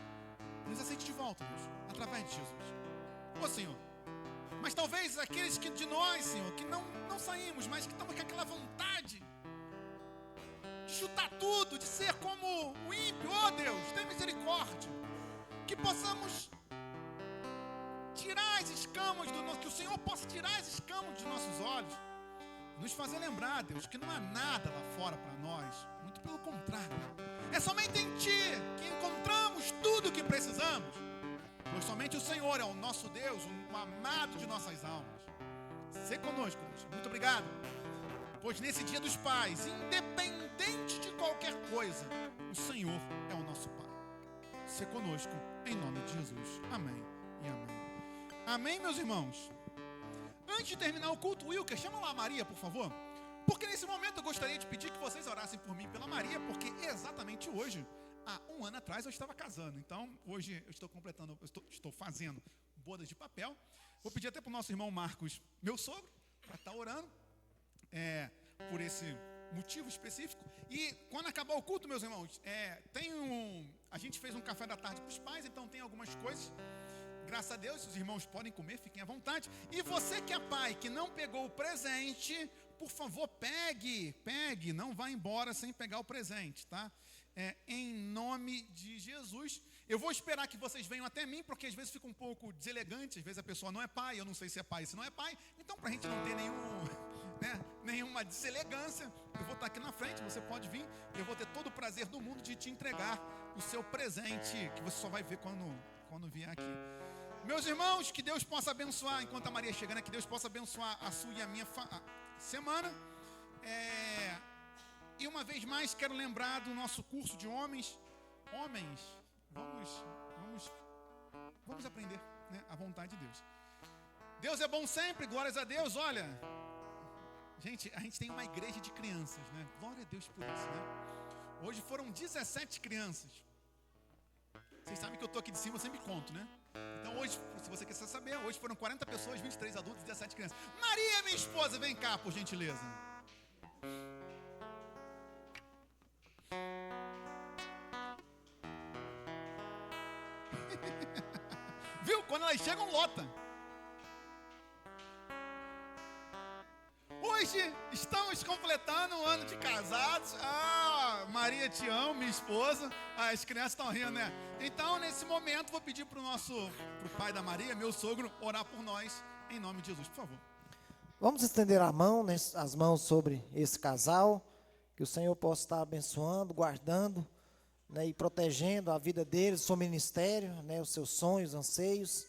nos aceite de volta, Deus, através de Jesus. Ô Senhor, mas talvez aqueles que de nós, Senhor, que não saímos, mas que estamos com aquela vontade de chutar tudo, de ser como o ímpio, ô Deus, tem misericórdia, que possamos tirar as escamas que o Senhor possa tirar as escamas dos nossos olhos, nos fazer lembrar, Deus, que não há nada lá fora para nós, muito pelo contrário, é somente em Ti que encontramos tudo o que precisamos, pois somente o Senhor é o nosso Deus, o amado de nossas almas. Sê conosco, Deus. Muito obrigado, pois nesse dia dos pais, independente de qualquer coisa, o Senhor é o nosso Pai. Sê conosco, em nome de Jesus. Amém e amém. Amém, meus irmãos? Antes de terminar o culto, Wilker, chama lá a Maria, por favor. Porque nesse momento eu gostaria de pedir que vocês orassem por mim, pela Maria, porque exatamente hoje, há um ano atrás, eu estava casando. Então, hoje eu estou completando, estou fazendo bodas de papel. Vou pedir até para o nosso irmão Marcos, meu sogro, para estar orando por esse motivo específico. E quando acabar o culto, meus irmãos, a gente fez um café da tarde para os pais, então tem algumas coisas Graças a Deus, os irmãos podem comer, fiquem à vontade. E você que é pai, que não pegou o presente, por favor, pegue, não vá embora sem pegar o presente, tá? Em nome de Jesus. Eu vou esperar que vocês venham até mim, porque às vezes fica um pouco deselegante, às vezes a pessoa não é pai, eu não sei se é pai, se não é pai. Então, para a gente não ter nenhuma deselegância, eu vou estar aqui na frente, você pode vir, eu vou ter todo o prazer do mundo de te entregar o seu presente, que você só vai ver quando vier aqui. Meus irmãos, que Deus possa abençoar, enquanto a Maria chegando, que Deus possa abençoar a sua e a minha semana. E uma vez mais quero lembrar do nosso curso de homens, vamos aprender, né, a vontade de Deus. Deus é bom sempre, glórias a Deus. Olha, gente, a gente tem uma igreja de crianças, né? Glória a Deus por isso, né? Hoje foram 17 crianças. Vocês sabem que eu estou aqui de cima, eu sempre conto, né? Então hoje, se você quiser saber, hoje foram 40 pessoas, 23 adultos e 17 crianças. Maria, minha esposa, vem cá, por gentileza. Viu? Quando elas chegam, lota. Hoje estamos completando um ano de casados. Maria, te amo, minha esposa. As crianças estão rindo, né? Então, nesse momento, vou pedir pro pai da Maria, meu sogro, orar por nós, em nome de Jesus, por favor. Vamos estender as mãos sobre esse casal, que o Senhor possa estar abençoando, guardando, né, e protegendo a vida deles, o seu ministério, né, os seus sonhos, anseios.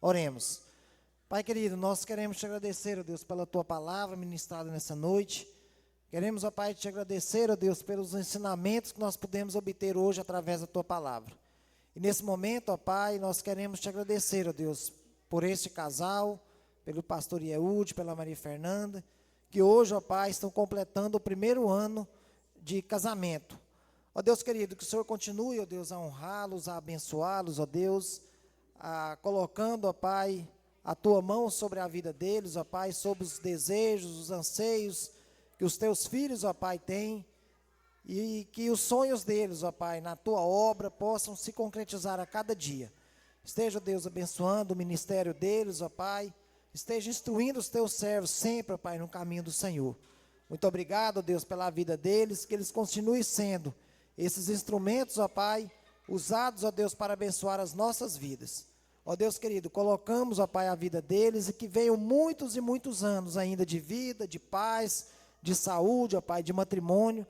Oremos. Pai querido, nós queremos te agradecer, ó Deus, pela tua palavra ministrada nessa noite. Queremos, ó Pai, te agradecer, ó Deus, pelos ensinamentos que nós pudemos obter hoje através da tua palavra. E nesse momento, ó Pai, nós queremos te agradecer, ó Deus, por este casal, pelo pastor Ieude, pela Maria Fernanda, que hoje, ó Pai, estão completando o primeiro ano de casamento. Ó Deus querido, que o Senhor continue, ó Deus, a honrá-los, a abençoá-los, ó Deus, colocando, ó Pai, a tua mão sobre a vida deles, ó Pai, sobre os desejos, os anseios que os teus filhos, ó Pai, têm, e que os sonhos deles, ó Pai, na tua obra, possam se concretizar a cada dia. Esteja, Deus, abençoando o ministério deles, ó Pai, esteja instruindo os teus servos sempre, ó Pai, no caminho do Senhor. Muito obrigado, Deus, pela vida deles, que eles continuem sendo esses instrumentos, ó Pai, usados, ó Deus, para abençoar as nossas vidas. Ó Deus querido, colocamos, ó Pai, a vida deles e que venham muitos e muitos anos ainda de vida, de paz, de saúde, ó Pai, de matrimônio,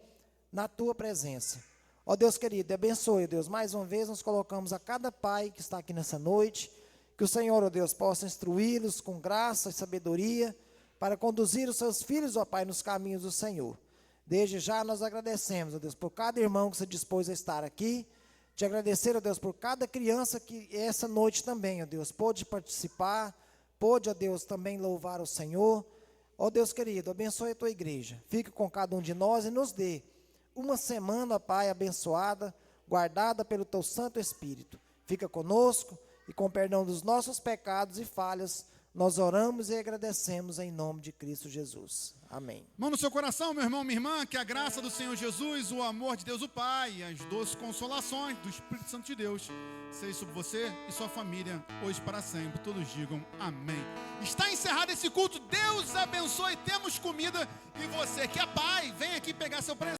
na tua presença. Ó Deus querido, abençoe, Deus, mais uma vez nós colocamos a cada pai que está aqui nessa noite, que o Senhor, ó Deus, possa instruí-los com graça e sabedoria, para conduzir os seus filhos, ó Pai, nos caminhos do Senhor. Desde já nós agradecemos, ó Deus, por cada irmão que se dispôs a estar aqui, te agradecer, ó Deus, por cada criança que essa noite também, ó Deus, pôde participar, pôde, ó Deus, também louvar o Senhor. Ó Deus querido, abençoe a tua igreja, fique com cada um de nós e nos dê uma semana, ó Pai, abençoada, guardada pelo teu Santo Espírito. Fica conosco e com perdão dos nossos pecados e falhas, nós oramos e agradecemos em nome de Cristo Jesus. Amém. Mão no seu coração, meu irmão, minha irmã, que a graça do Senhor Jesus, o amor de Deus o Pai, as doces consolações do Espírito Santo de Deus, seja sobre você e sua família, hoje para sempre. Todos digam amém. Está encerrado esse culto, Deus abençoe, temos comida, e você que é pai, vem aqui pegar seu presente.